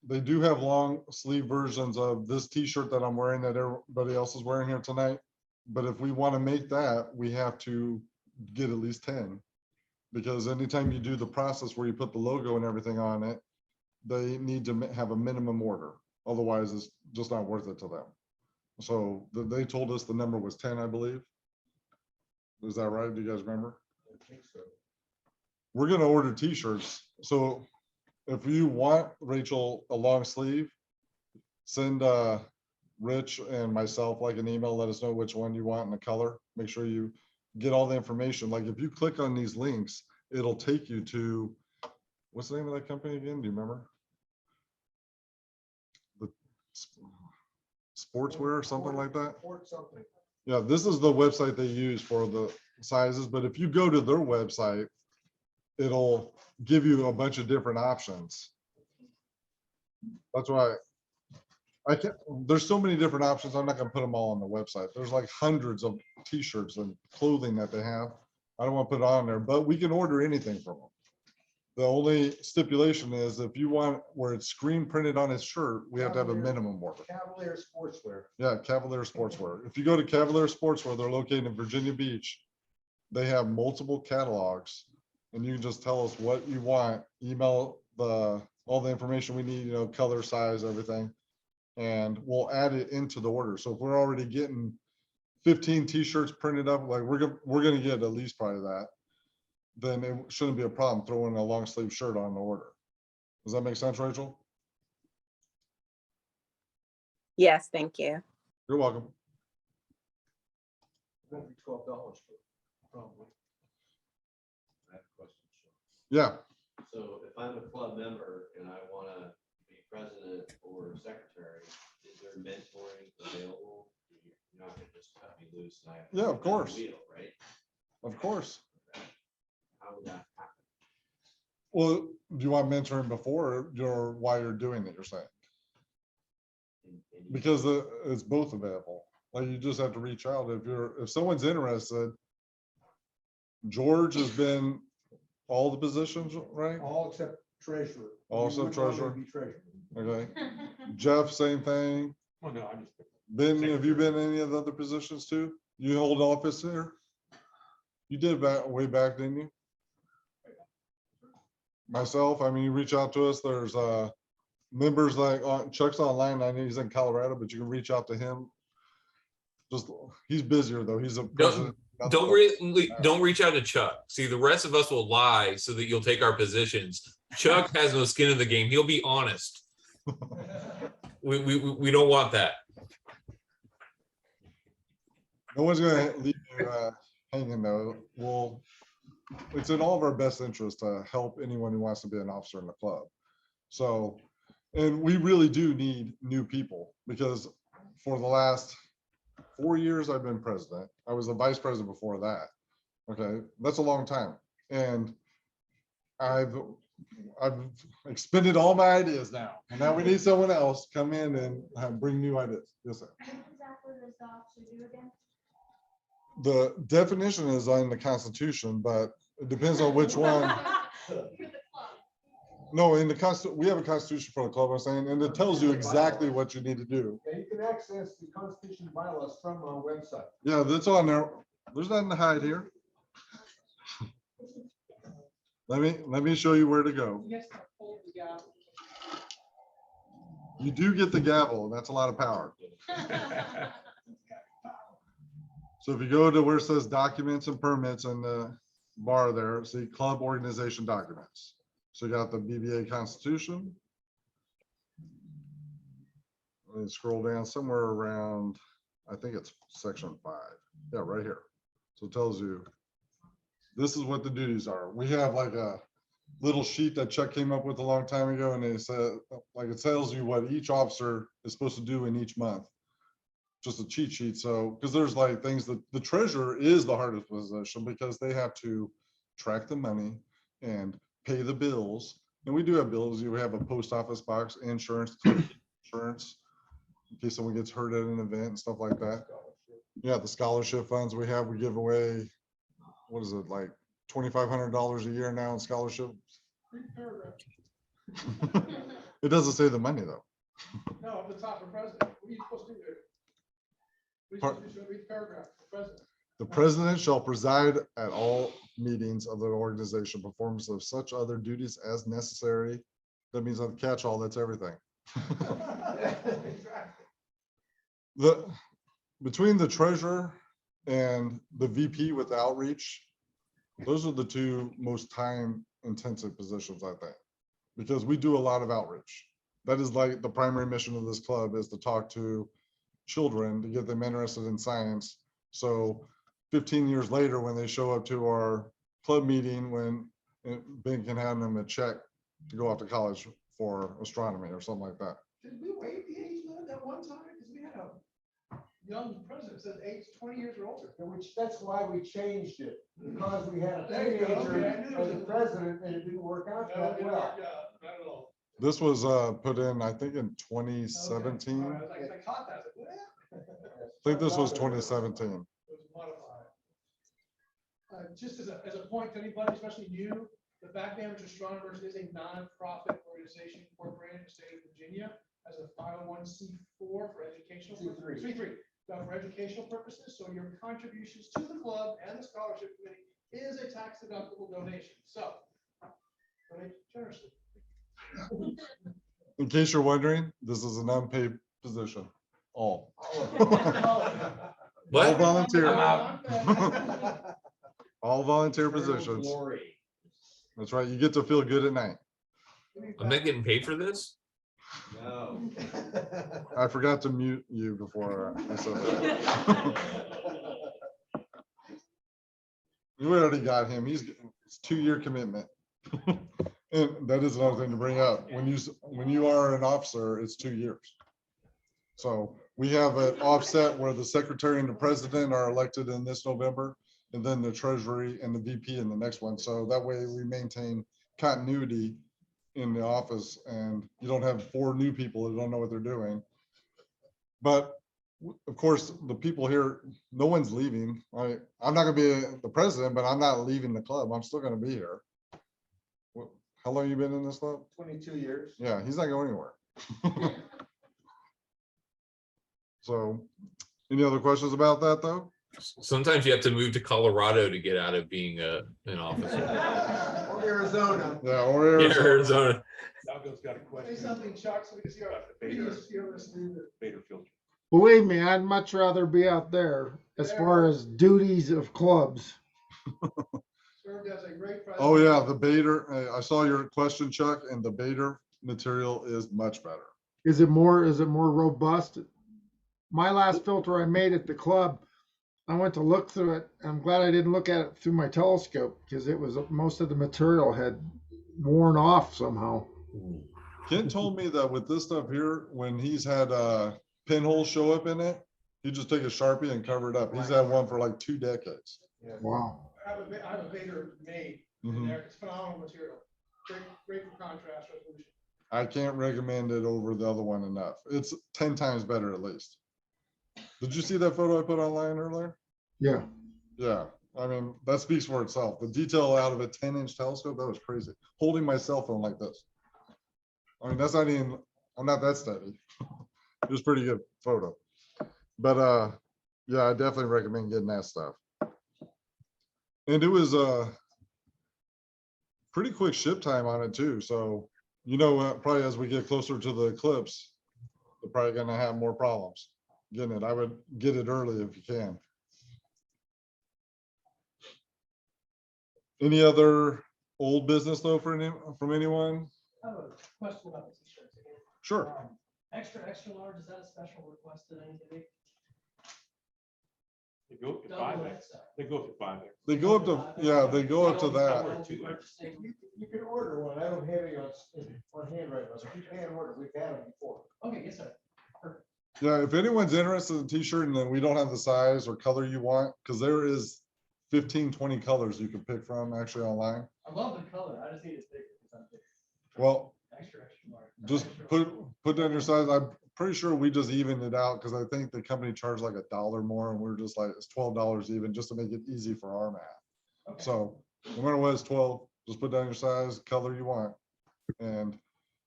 They do have long sleeve versions of this t-shirt that I'm wearing that everybody else is wearing here tonight. But if we want to make that, we have to get at least 10. Because anytime you do the process where you put the logo and everything on it, they need to have a minimum order. Otherwise, it's just not worth it to them. So they told us the number was 10, I believe. Is that right? Do you guys remember? I think so. We're going to order t-shirts. So if you want, Rachel, a long sleeve, send Rich and myself like an email, let us know which one you want and the color. Make sure you get all the information. Like if you click on these links, it'll take you to, what's the name of that company again? Do you remember? The sportswear or something like that? Or something. Yeah, this is the website they use for the sizes, but if you go to their website, it'll give you a bunch of different options. That's why I can't, there's so many different options. I'm not gonna put them all on the website. There's like hundreds of t-shirts and clothing that they have. I don't want to put it on there, but we can order anything from them. The only stipulation is if you want where it's screen printed on his shirt, we have to have a minimum order. Cavalier Sportswear. Yeah, Cavalier Sportswear. If you go to Cavalier Sportswear, they're located in Virginia Beach. They have multiple catalogs and you can just tell us what you want, email all the information we need, you know, color, size, everything. And we'll add it into the order. So if we're already getting 15 t-shirts printed up, like we're gonna get at least probably that, then it shouldn't be a problem throwing a long sleeve shirt on the order. Does that make sense, Rachel? Yes, thank you. You're welcome. That'd be $12 probably. I have a question, Sean. Yeah. So if I'm a club member and I want to be president or secretary, is there mentoring available? You're not going to just cut me loose and I have to Yeah, of reinvent the course. wheel, right? Of course. How would that happen? Well, do you want mentoring before or why you're doing it, you're saying? Because it's both available. Like you just have to reach out if someone's interested, George has been all the positions, right? All except treasurer. All You except wouldn't want me treasurer. to be treasurer. Okay. Jeff, same thing. Well, no, I'm just. Ben, have you been in any of the other positions too? You hold office here? You did back, way back, didn't you? Myself, I mean, you reach out to us, there's members like Chuck's online, I know he's in Colorado, but you can reach out to him. Just, he's busier though, he's a president. Don't reach out to Chuck. See, the rest of us will lie so that you'll take our positions. Chuck has no skin in the game. He'll be honest. We don't want that. No one's gonna leave you hanging though. Well, it's in all of our best interest to help anyone who wants to be an officer in the club. So, and we really do need new people because for the last 4 years, I've been president. I was the vice president before that. Okay, that's a long time. And I've expended all my ideas now. And now we need someone else to come in and bring new ideas. Yes, sir. What exactly does the officer do again? The definition is on the Constitution, but it depends on which one. No, in the we have a constitution for the club, I'm saying, and it tells you exactly what you need to do. Yeah, you can access the Constitution bylaws from our website. Yeah, that's on there. There's nothing to hide here. Let me show you where to go. You do get the gavel, and that's a lot of power. So if you go to where it says documents and permits in the bar there, see club organization documents. So you got the BBAA Constitution. Let me scroll down somewhere around, I think it's section 5. Yeah, right here. So it tells you, this is what the duties are. We have like a little sheet that Chuck came up with a long time ago, and it said, like, it tells you what each officer is supposed to do in each month. Just a cheat sheet. So, because there's like things that the treasurer is the hardest position because they have to track the money and pay the bills. And we do have bills. You have a post office box, insurance, insurance, in case someone gets hurt at an event and stuff like that. Yeah, the scholarship funds we have, we give away, what is it, like $2,500 a year now in scholarships? It doesn't say the money though. No, at the top of president. What are you supposed to do there? Read the paragraph, the president. The president shall preside at all meetings of the organization, performance of such other duties as necessary. That means on the catch-all, that's everything. Between the treasurer and the VP with outreach, those are the two most time-intensive positions, I think, because we do a lot of outreach. That is like the primary mission of this club, is to talk to children to get them interested in science. So 15 years later, when they show up to our club meeting, when Ben can hand them a check to go off to college for astronomy or something like that. Did we waive the age limit at one time? Because we had a young president said age 20 years or older. Which, that's why we changed it, because we had a There you go. teenager Okay, I knew as it a was- president and it didn't work out No, that it well. didn't work out. Not at all. This was put in, I think, in 2017. Okay. All right, I was like, I caught that. I was like, "What?" I think this was 2017. It was modified. Just as a point to anybody, especially new, the Backbench Astronomers is a nonprofit organization incorporated in the state of Virginia as a 501c4 for educational. C3. C3, for educational purposes. So your contributions to the club and the scholarship committee is a tax deductible donation. So donate generously. In case you're wondering, this is an unpaid position. All. What? All volunteer. I'm out. All volunteer positions. That's right. You get to feel good at night. I'm not getting paid for this. No. I forgot to mute you before I said that. You already got him. It's a 2-year commitment. And that is another thing to bring up. When you are an officer, it's 2 years. So we have an offset where the secretary and the president are elected in this November, and then the treasury and the VP in the next one. So that way we maintain continuity in the office, and you don't have 4 new people that don't know what they're doing. But of course, the people here, no one's leaving. I'm not gonna be the president, but I'm not leaving the club. I'm still gonna be here. How long you been in this club? 22 years. Yeah, he's not going anywhere. So, any other questions about that, though? Sometimes you have to move to Colorado to get out of being an officer. Or Arizona. Yeah, or Yeah, Arizona. Arizona. Dalgo's got a Say question. something, Chuck, so we can see our previous fearless leader. Vader filter. Believe me, I'd much rather be out there as far as duties of clubs. Served as a great president. Oh, yeah, the Bader, I saw your question, Chuck, and the Bader material is much better. Is it more robust? My last filter I made at the club, I went to look through it. I'm glad I didn't look at it through my telescope because it was most of the material had worn off somehow. Ken told me that with this stuff here, when he's had pinholes show up in it, he just take a Sharpie and cover it up. He's had one for like 2 decades. Wow. I have a Vader made Mhm. in there. It's phenomenal material. Great for contrast resolution. I can't recommend it over the other one enough. It's 10 times better at least. Did you see that photo I put online earlier? Yeah. Yeah, I mean, that speaks for itself. The detail out of a 10-inch telescope, that was crazy. Holding my cell phone like this. I mean, that's not even, I'm not that steady. It was a pretty good photo. But yeah, I definitely recommend getting that stuff. And it was pretty quick ship time on it too. So, probably as we get closer to the eclipse, they're probably gonna have more problems getting it. I would get it early if you can. Any other old business though from anyone? I have a question about the t-shirts again. Sure. Extra large, is that a special request that I need to make? They go up to Double 5X. XL. They go up to 5X. They go up to, yeah, they go up to that. You can order one. I don't have any on hand right now, so you can order. We've had them before. Okay, yes, sir. Yeah, if anyone's interested in a t-shirt and then we don't have the size or color you want, because there is 15, 20 colors you can pick from actually online. I love the color. I just need it bigger because I'm big. Well, Extra large. just put down your size. I'm pretty sure we just evened it out because I think the company charged like $1 more and we're just like, it's $12 even just to make it easy for our math. Okay. So no matter what, it's 12, just put down your size, color you want and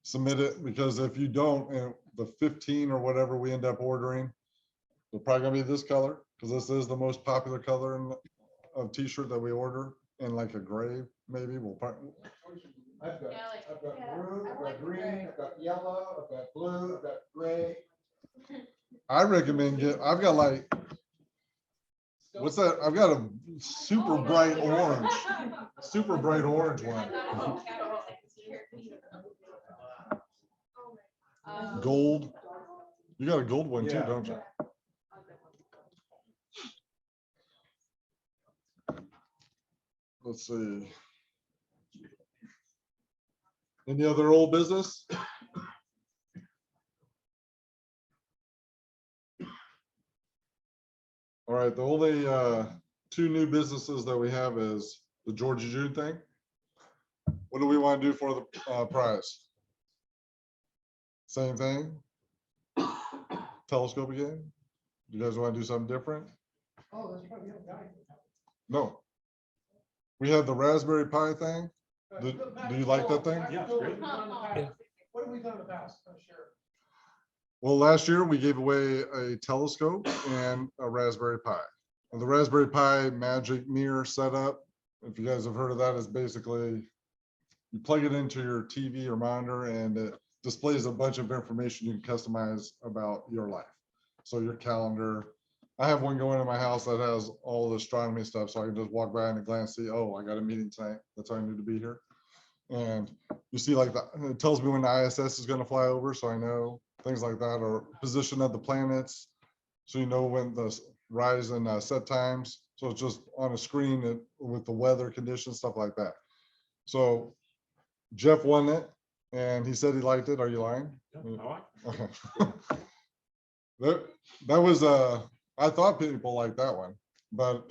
submit it, because if you don't, and the 15 or whatever we end up ordering, they're probably gonna be this color because this is the most popular color of t-shirt that we order, in like a gray, maybe we'll probably. I've got blue, I've got green, I've got yellow, I've got blue, I've got gray. I recommend I've got like, what's that? I've got a super bright orange one. Gold. You got a gold one too, Yeah. don't you? Let's see. Any other old business? All right, the only 2 new businesses that we have is the Georgia June thing. What do we want to do for the prize? Same thing? Telescope again? You guys want to do something different? Oh, that's probably the guy. No. We have the Raspberry Pi thing. Do you like that thing? Yeah, it's great. What have we done in the past? I'm sure. Well, last year we gave away a telescope and a Raspberry Pi. And the Raspberry Pi magic mirror setup, if you guys have heard of that, is basically you plug it into your TV or monitor and it displays a bunch of information you can customize about your life. So your calendar. I have one going in my house that has all the astronomy stuff, so I can just walk by and glance, see, oh, I got a meeting tonight. That's why I need to be here. And you see like that, it tells me when the ISS is going to fly over, so I know things like that, or position of the planets, so you know when the rise and set times. So it's just on a screen with the weather conditions, stuff like that. So Jeff won it, and he said he liked it. Are you lying? Okay. That was I thought people liked that one, but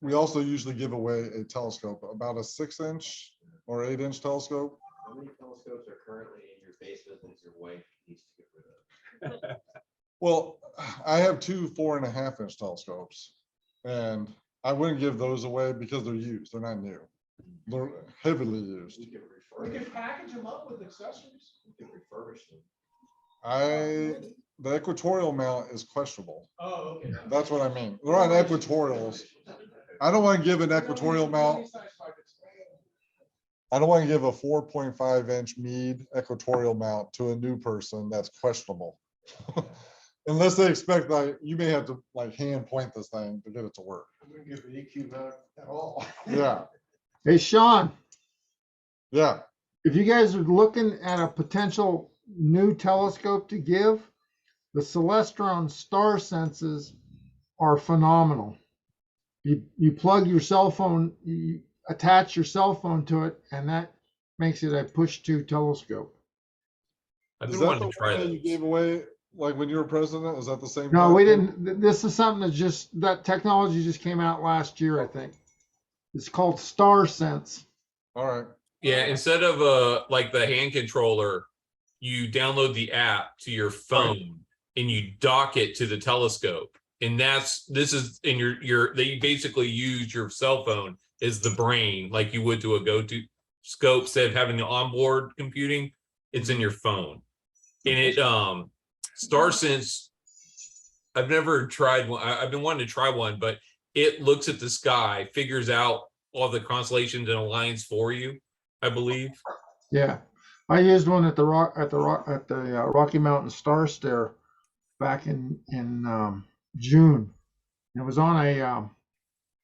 we also usually give away a telescope, about a 6-inch or 8-inch telescope. How many telescopes are currently in your basement that your wife needs to get rid of? Well, I have two 4.5-inch telescopes, and I wouldn't give those away because they're used. They're not new. They're heavily used. We can package them up with accessories. You can refurbish them. The equatorial mount is questionable. Oh, okay. That's what I mean. They're on equatorials. I don't want to give an equatorial mount. I don't want to give a 4.5-inch Meade equatorial mount to a new person that's questionable. Unless they expect, like, you may have to like hand point this thing to get it to work. I'm gonna give the EQ mount at all. Yeah, Hey, Sean, yeah. if you guys are looking at a potential new telescope to give, the Celestron star senses are phenomenal. You plug your cell phone, you attach your cell phone to it, and that makes it a push-to telescope. I've Is been that wanting the to try one that you those. gave away, like when you were president? Is that the same? No, we platform? didn't. This is something that technology just came out last year, I think. It's called Star Sense. All right. Yeah, instead of like the hand controller, you download the app to your phone and you dock it to the telescope. And this is in they basically use your cell phone as the brain, like you would to a go-to scope. Instead of having the onboard computing, it's in your phone. And it StarSense, I've never tried one. I've been wanting to try one, but it looks at the sky, figures out all the constellations and aligns for you, I believe. Yeah, I used one at the Rocky Mountain Star Stare back in June. It was on I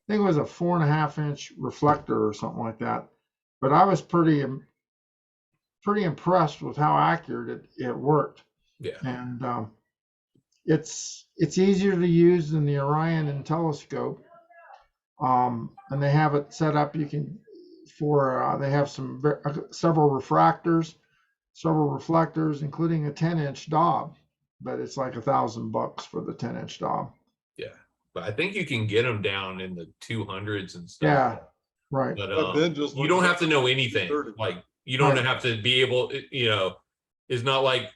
think it was a 4.5-inch reflector or something like that. But I was pretty impressed with how accurate it worked. Yeah. And it's easier to use than the Orion and telescope. And they have it set up. You can they have several refractors, several reflectors, including a 10-inch Dob, but it's like $1,000 for the 10-inch Dob. Yeah, but I think you can get them down in the 200s and stuff. Yeah, right. But then just you look don't at have to know anything. 30. Like you don't Right. have to be able. It's not like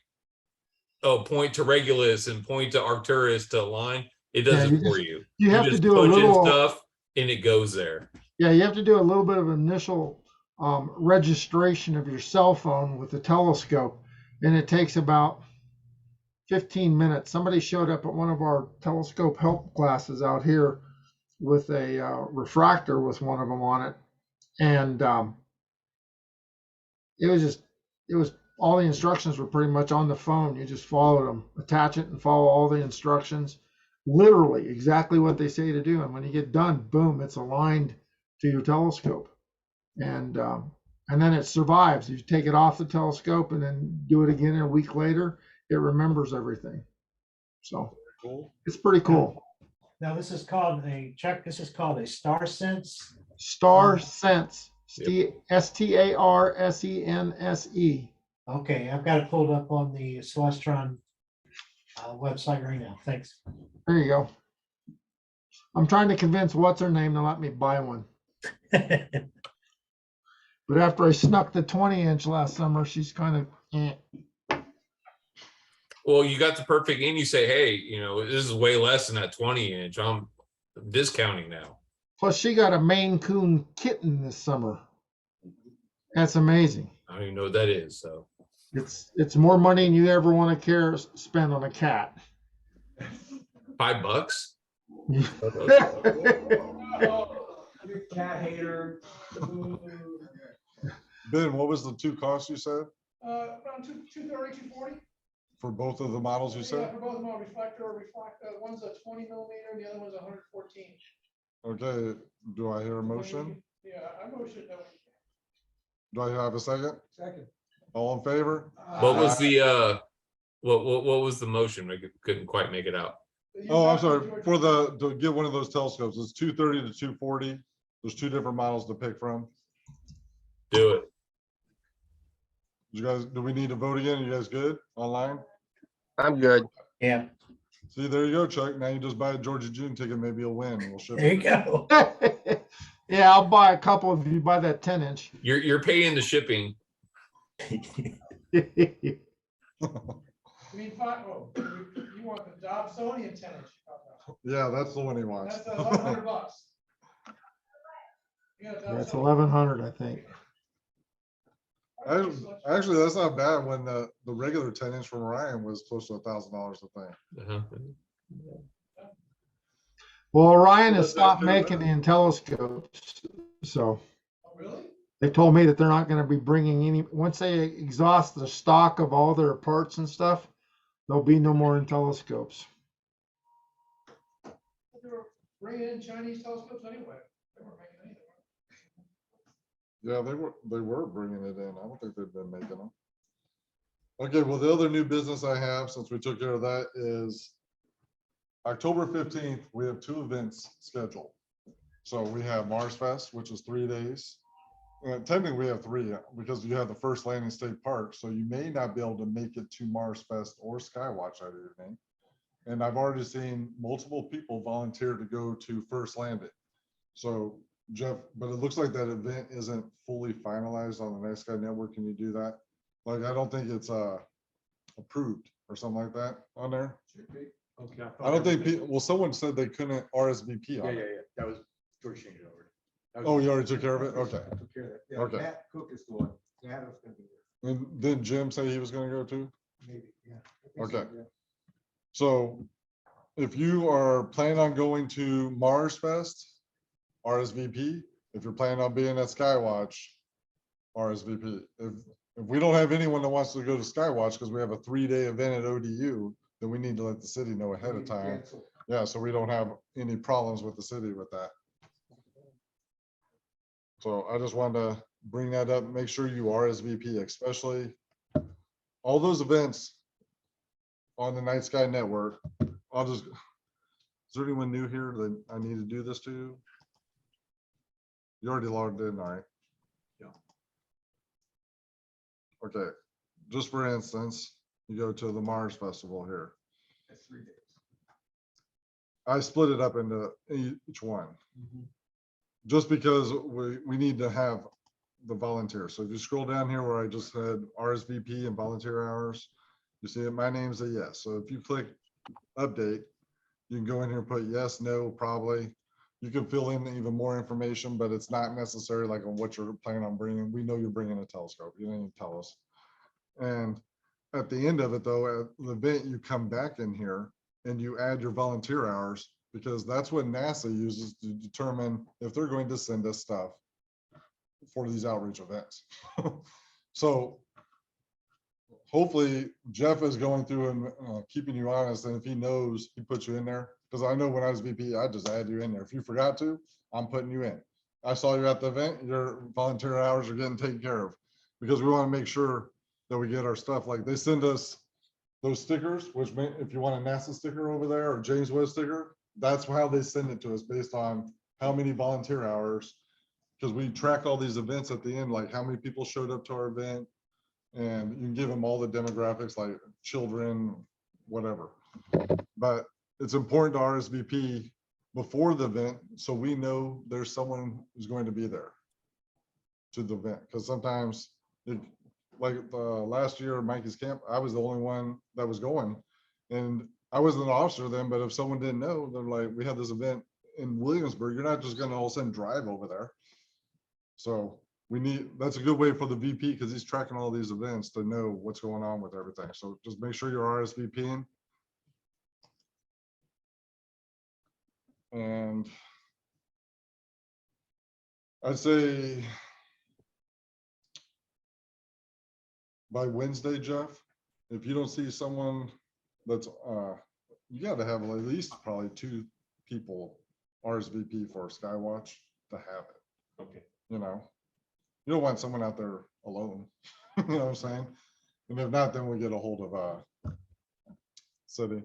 point to Regulus and point to Arcturus to align. It does Yeah, it for you. you have to just do a punch in little stuff and it goes there. Yeah, you have to do a little bit of initial registration of your cell phone with the telescope, and it takes about 15 minutes. Somebody showed up at one of our telescope help classes out here with a refractor with one of them on it, and it was all the instructions were pretty much on the phone. You just followed them, attach it, and follow all the instructions, literally exactly what they say to do. And when you get done, boom, it's aligned to your telescope, and then it survives. You take it off the telescope and then do it again a week later, it remembers everything. So Cool. it's pretty cool. Now, this is called this is called a Star Sense. Star Sense, Yep. STARSENSE. Okay, I've got it pulled up on the Celestron website right now. Thanks. There you go. I'm trying to convince what's her name to let me buy one. But after I snuck the 20-inch last summer, she's kind of Well, you got the perfect and you say, hey, this is way less than that 20-inch. I'm discounting now. Plus, she got a Maine Coon kitten this summer. That's amazing. I don't even know what that is. So It's more money than you ever want to spend on a cat. $5? You cat hater. Ben, what was the two costs you said Around 230, 240. for both of the models you Yeah, said? for both of them, one's a 20 millimeter and the other one's 114. Okay, do I hear a motion? Yeah, I motion that we. Do I have a second? Second. All in favor? What was the what was the motion? I couldn't quite make it out. Oh, I'm sorry. To get one of those telescopes, it's 230 to 240. There's two different models to pick from. Do it. Do we need to vote again? You guys good online? I'm good. Yeah, See, there you go, Chuck. Now you just buy a Georgia June ticket, maybe you'll win. We'll ship there you it. go. Yeah, I'll buy a couple if you buy that 10-inch. You're paying the shipping. I mean, you You want the Dobsonian tennis. Yeah, that's the one he wants. That's $1,100. You got a That's Dobsonian. 1,100, I think. Actually, that's not bad when the regular 10-inch from Ryan was close to $1,000 a thing. Uh-huh. Well, Orion has That's stopped good making enough. the telescopes, so Oh, really? they told me that they're not going to be bringing any. Once they exhaust the stock of all their parts and stuff, there'll be no more telescopes. They were bringing in Chinese telescopes anyway. They weren't making anything. Yeah, they were bringing it in. I don't think they've been making them. Okay, well, the other new business I have, since we took care of that, is October 15th, we have 2 events scheduled. So we have Mars Fest, which is 3 days. Technically, we have 3 because you have the First Landing State Park. So you may not be able to make it to Mars Fest or Skywatch that evening. And I've already seen multiple people volunteer to go to First Landing. So Jeff, but it looks like that event isn't fully finalized on the Night Sky Network. Can you do that? Like, I don't think it's approved or something like that on there. Okay. I don't think people, well, someone said they couldn't RSVP on it. That was George changed it over. Oh, you already took care of it? Okay. Took care of that. Yeah, Okay. Matt Cook is the one. Matt was gonna be there. And did Jim say he was gonna go too? Maybe, yeah. I think so, Okay. yeah. So if you are planning on going to Mars Fest, RSVP. If you're planning on being at Skywatch, RSVP. If we don't have anyone that wants to go to Skywatch because we have a 3-day event at ODU, then we need to let the city know ahead of time. Cancel. Yeah, so we don't have any problems with the city with that. So I just wanted to bring that up, make sure you RSVP, especially all those events on the Night Sky Network. Is there anyone new here that I need to do this to? You already logged in, all right? Yeah. Okay, just for instance, you go to the Mars Festival here. That's 3 days. I split it up into each one. Just because we need to have the volunteers. So if you scroll down here where I just said RSVP and volunteer hours, you see that my name's a yes. So if you click update, you can go in here and put yes, no, probably. You can fill in even more information, but it's not necessary like on what you're planning on bringing. We know you're bringing a telescope. You don't need to tell us. And at the end of it though, at the event, you come back in here and you add your volunteer hours because that's what NASA uses to determine if they're going to send us stuff for these outreach events. So hopefully Jeff is going through and keeping you honest. And if he knows, he puts you in there. Because I know when I was VP, I just add you in there. If you forgot to, I'm putting you in. I saw you at the event, your volunteer hours are getting taken care of. Because we want to make sure that we get our stuff. Like they send us those stickers, which if you want a NASA sticker over there or James Webb sticker, that's how they send it to us based on how many volunteer hours. Because we track all these events at the end, like how many people showed up to our event. And you can give them all the demographics like children, whatever. But it's important to RSVP before the event so we know there's someone who's going to be there to the event. Because sometimes, like last year, Mikey's camp, I was the only one that was going. And I wasn't an officer then, but if someone didn't know, they're like, we have this event in Williamsburg. You're not just going to all of a sudden drive over there. So that's a good way for the VP because he's tracking all these events to know what's going on with everything. So just make sure you're RSVPing. And I'd say by Wednesday, Jeff, if you don't see someone that's, you got to have at least probably 2 people RSVP for Skywatch to have it. Okay. You don't want someone out there alone. You know what I'm saying? And if not, then we get a hold of city,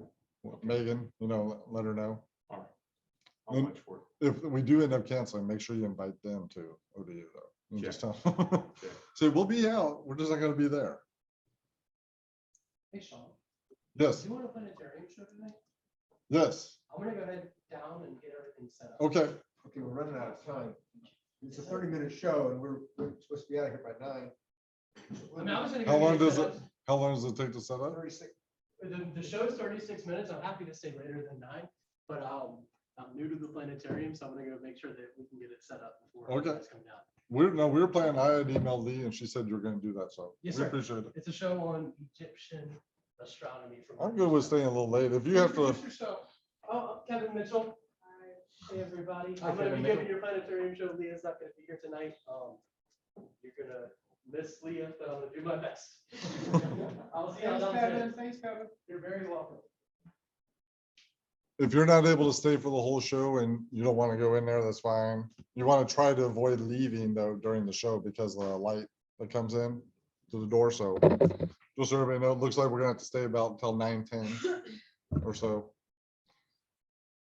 Megan, let her know. All right. I'll And watch for it. if we do end up canceling, make sure you invite them to ODU though. And Sure. just tell them, Sure. say, we'll be out. We're just not gonna be there. Hey, Sean. Yes, Do you want to plan a terrarium show tonight? yes. I'm gonna go head down and get everything set up. Okay. Okay, we're running out of time. It's a 30-minute show and we're supposed to be out of here by 9. I mean, I was gonna go How long get it does set it, up. how long does it take to set up? 36. The show's 36 minutes. I'm happy to stay later than 9, but I'm new to the planetarium, so I'm gonna go make sure that we can get it set up before you Okay. guys come down. We were planning, I had emailed Lee and she said you were gonna do that, so Yes, we sir. appreciate it. It's a show on Egyptian astronomy. From I'm good with staying a little late. If you have to, Introduce yourself. Oh, Kevin Mitchell. Hey, everybody. Hi, I'm gonna be Kevin giving Mitchell. your planetarium show. Leah's not gonna be here tonight. You're gonna miss Leah, but I'm gonna do my best. I'll see you Thanks, downstairs. Kevin. Thanks, Kevin. You're very welcome. if you're not able to stay for the whole show and you don't want to go in there, that's fine. You want to try to avoid leaving though during the show because of the light that comes in to the door. So just so everybody know, it looks like we're gonna have to stay about until 9:10 or so.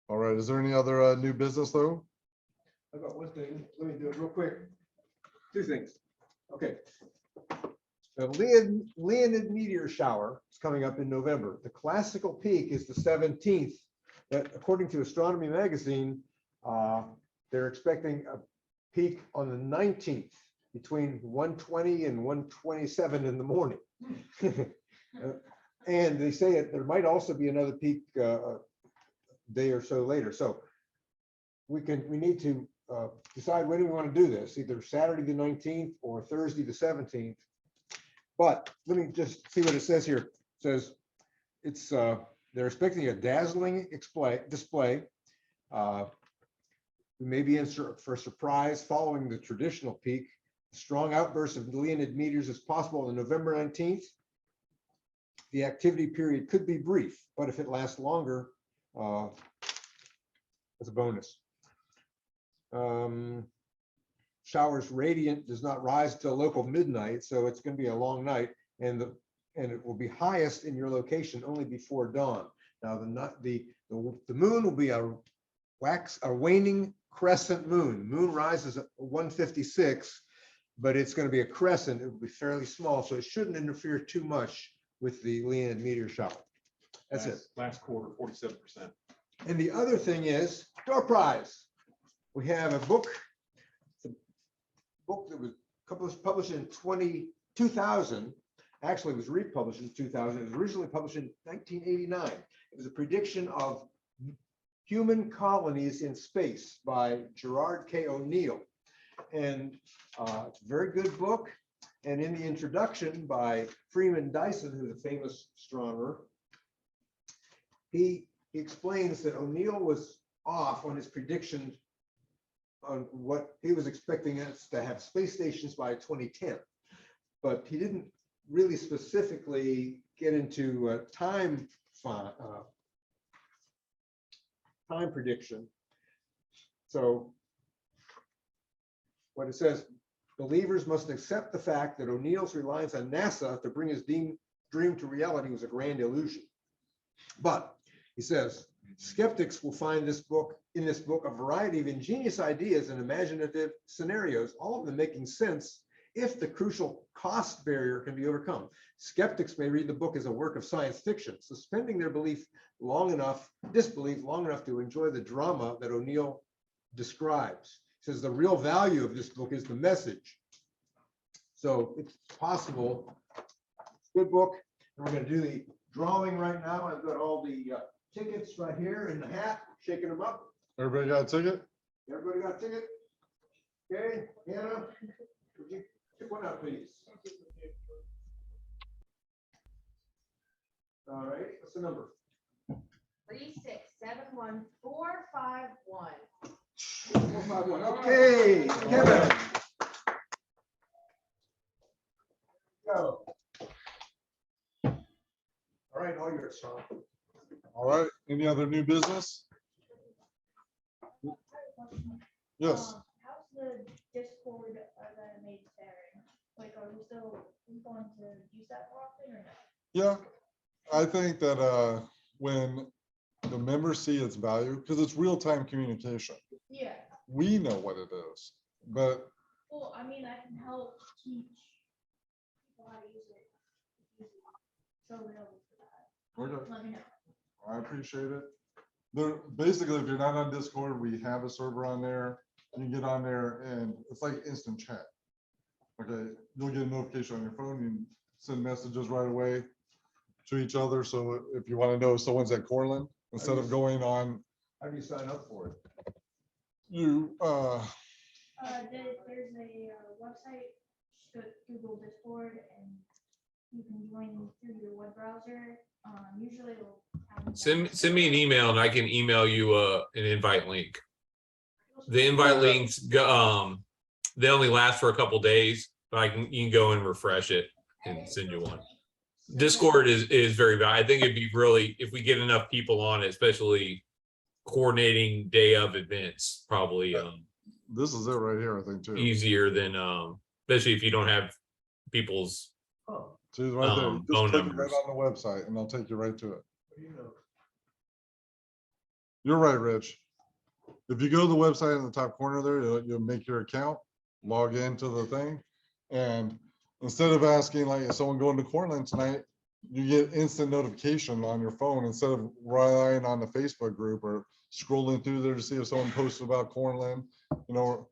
All right, is there any other new business though? I got one thing. Let me do it real quick. Two things. Okay. The Leonid meteor shower is coming up in November. The classical peak is the 17th. But according to Astronomy Magazine, they're expecting a peak on the 19th between 1:20 and 1:27 in the morning. And they say that there might also be another peak a day or so later. So we need to decide when we want to do this, either Saturday the 19th or Thursday the 17th. But let me just see what it says here. It says it's they're expecting a dazzling display. We may be in for a surprise following the traditional peak. A strong outburst of Leonid meteors is possible on November 19th. The activity period could be brief, but if it lasts longer, it's a bonus. Showers radiant does not rise till local midnight, so it's going to be a long night, and it will be highest in your location only before dawn. Now the moon will be a waning crescent moon. Moon rises at 1:56, but it's going to be a crescent. It will be fairly small, so it shouldn't interfere too much with the Leonid meteor shower. That's it. Last quarter, 47%. And the other thing is door prize. We have a book. It's a book that was published in 2000. Actually, it was republished in 2000. It was originally published in 1989. It was a prediction of human colonies in space by Gerard K. O'Neill. And it's a very good book. And in the introduction by Freeman Dyson, who's a famous astronomer, he explains that O'Neill was off on his prediction on what he was expecting us to have space stations by 2010. But he didn't really specifically get into time prediction. So what it says, believers must accept the fact that O'Neill's reliance on NASA to bring his dream to reality was a grand illusion. But he says, skeptics will find in this book a variety of ingenious ideas and imaginative scenarios, all of them making sense if the crucial cost barrier can be overcome. Skeptics may read the book as a work of science fiction, suspending their disbelief long enough to enjoy the drama that O'Neill describes. He says the real value of this book is the message. So it's possible. It's a good book. And we're going to do the drawing right now. I've got all the tickets right here in the hat, shaking them up. Everybody got a ticket? Everybody got a ticket? Okay, Hannah, would you pick one up, please? All right, what's the number? 3671451. 451. Okay, Kevin. Go. All right, all yours, Sean. All right, any other new business? Yes. How's the Discord that I made faring? Like, are we still going to use that more often or no? Yeah, I think that when the members see its value, because it's real-time communication, Yeah. we know what it is, but Well, I mean, I can help teach people how to use it. So available for that. Okay. Let me know. I appreciate it. There, basically, if you're not on Discord, we have a server on there. You can get on there and it's like instant chat. Okay, you'll get a notification on your phone, you can send messages right away. to each other. So if you want to know if someone's at Cortland, instead of going on, How do you sign up for it? you, There's a website, just go Google Discord, and you can join through your web browser. Usually it'll have. Send me an email and I can email you an invite link. The invite links go, they only last for a couple days, but you can go and refresh it and send you one. Discord is very valuable. I think it'd be really, if we get enough people on it, especially coordinating day of events, probably this is it right here, I think too. easier than especially if you don't have people's See, it's right there. You just phone click it numbers. right on the website and they'll take you right to it. You're right, Rich. If you go to the website in the top corner there, you'll make your account, log into the thing. And instead of asking, like, is someone going to Cortland tonight, you get instant notification on your phone instead of relying on the Facebook group or scrolling through there to see if someone posted about Cortland. You know,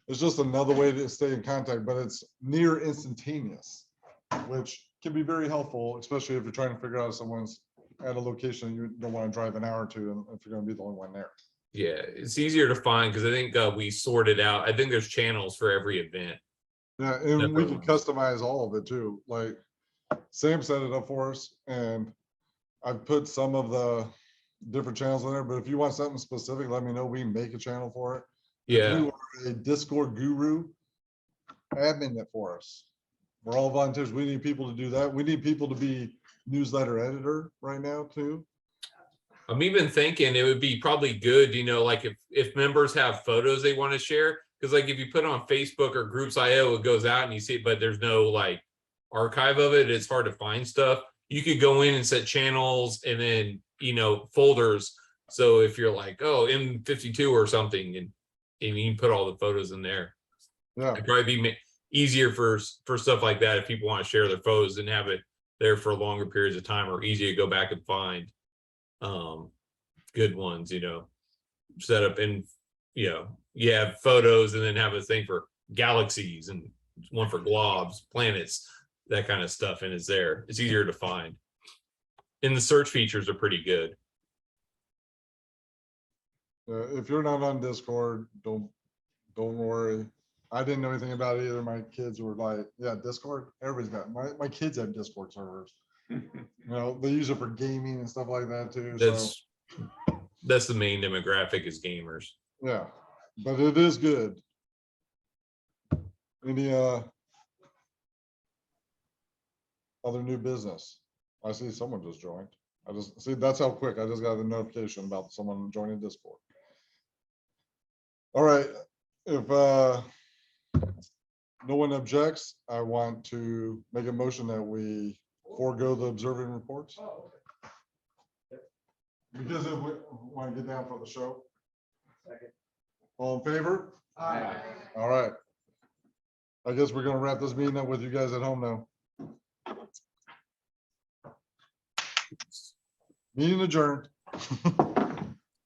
it's just another way to stay in contact, but it's near instantaneous, which can be very helpful, especially if you're trying to figure out if someone's at a location you don't want to drive an hour to, and if you're going to be the only one there. Yeah, it's easier to find because I think we sorted out. I think there's channels for every event. Yeah, and we can customize all of it too. Like Sam set it up for us, and I've put some of the different channels in there. But if you want something specific, let me know. We can make a channel for it. Yeah. If you are a Discord guru, admin it for us. We're all volunteers. We need people to do that. We need people to be newsletter editor right now too. I'm even thinking it would be probably good, you know, like if members have photos they want to share, because like if you put it on Facebook or Groups.io, it goes out and you see it, but there's no like archive of it. It's hard to find stuff. You could go in and set channels and then, you know, folders. So if you're like, oh, M52 or something, and you can put all the photos in there. Yeah, it'd probably be easier for stuff like that if people want to share their photos and have it there for longer periods of time, or easy to go back and find good ones, you know, set up in, you know, you have photos and then have a thing for galaxies and one for globs, planets, that kind of stuff. And it's there. It's easier to find. And the search features are pretty good. if you're not on Discord, don't worry. I didn't know anything about it either. My kids were like, yeah, Discord. Everybody's got my kids have Discord servers. You know, they use it for gaming and stuff like that too. That's the main demographic is gamers. Yeah, but it is good. Any other new business? I see someone just joined. I just see, that's how quick I just got a notification about someone joining Discord. All right, if no one objects, I want to make a motion that we forego the observing reports. Because if we want to get down for the show. All in favor? Aye. All right. I guess we're gonna wrap this meeting up with you guys at home now. Meeting adjourned.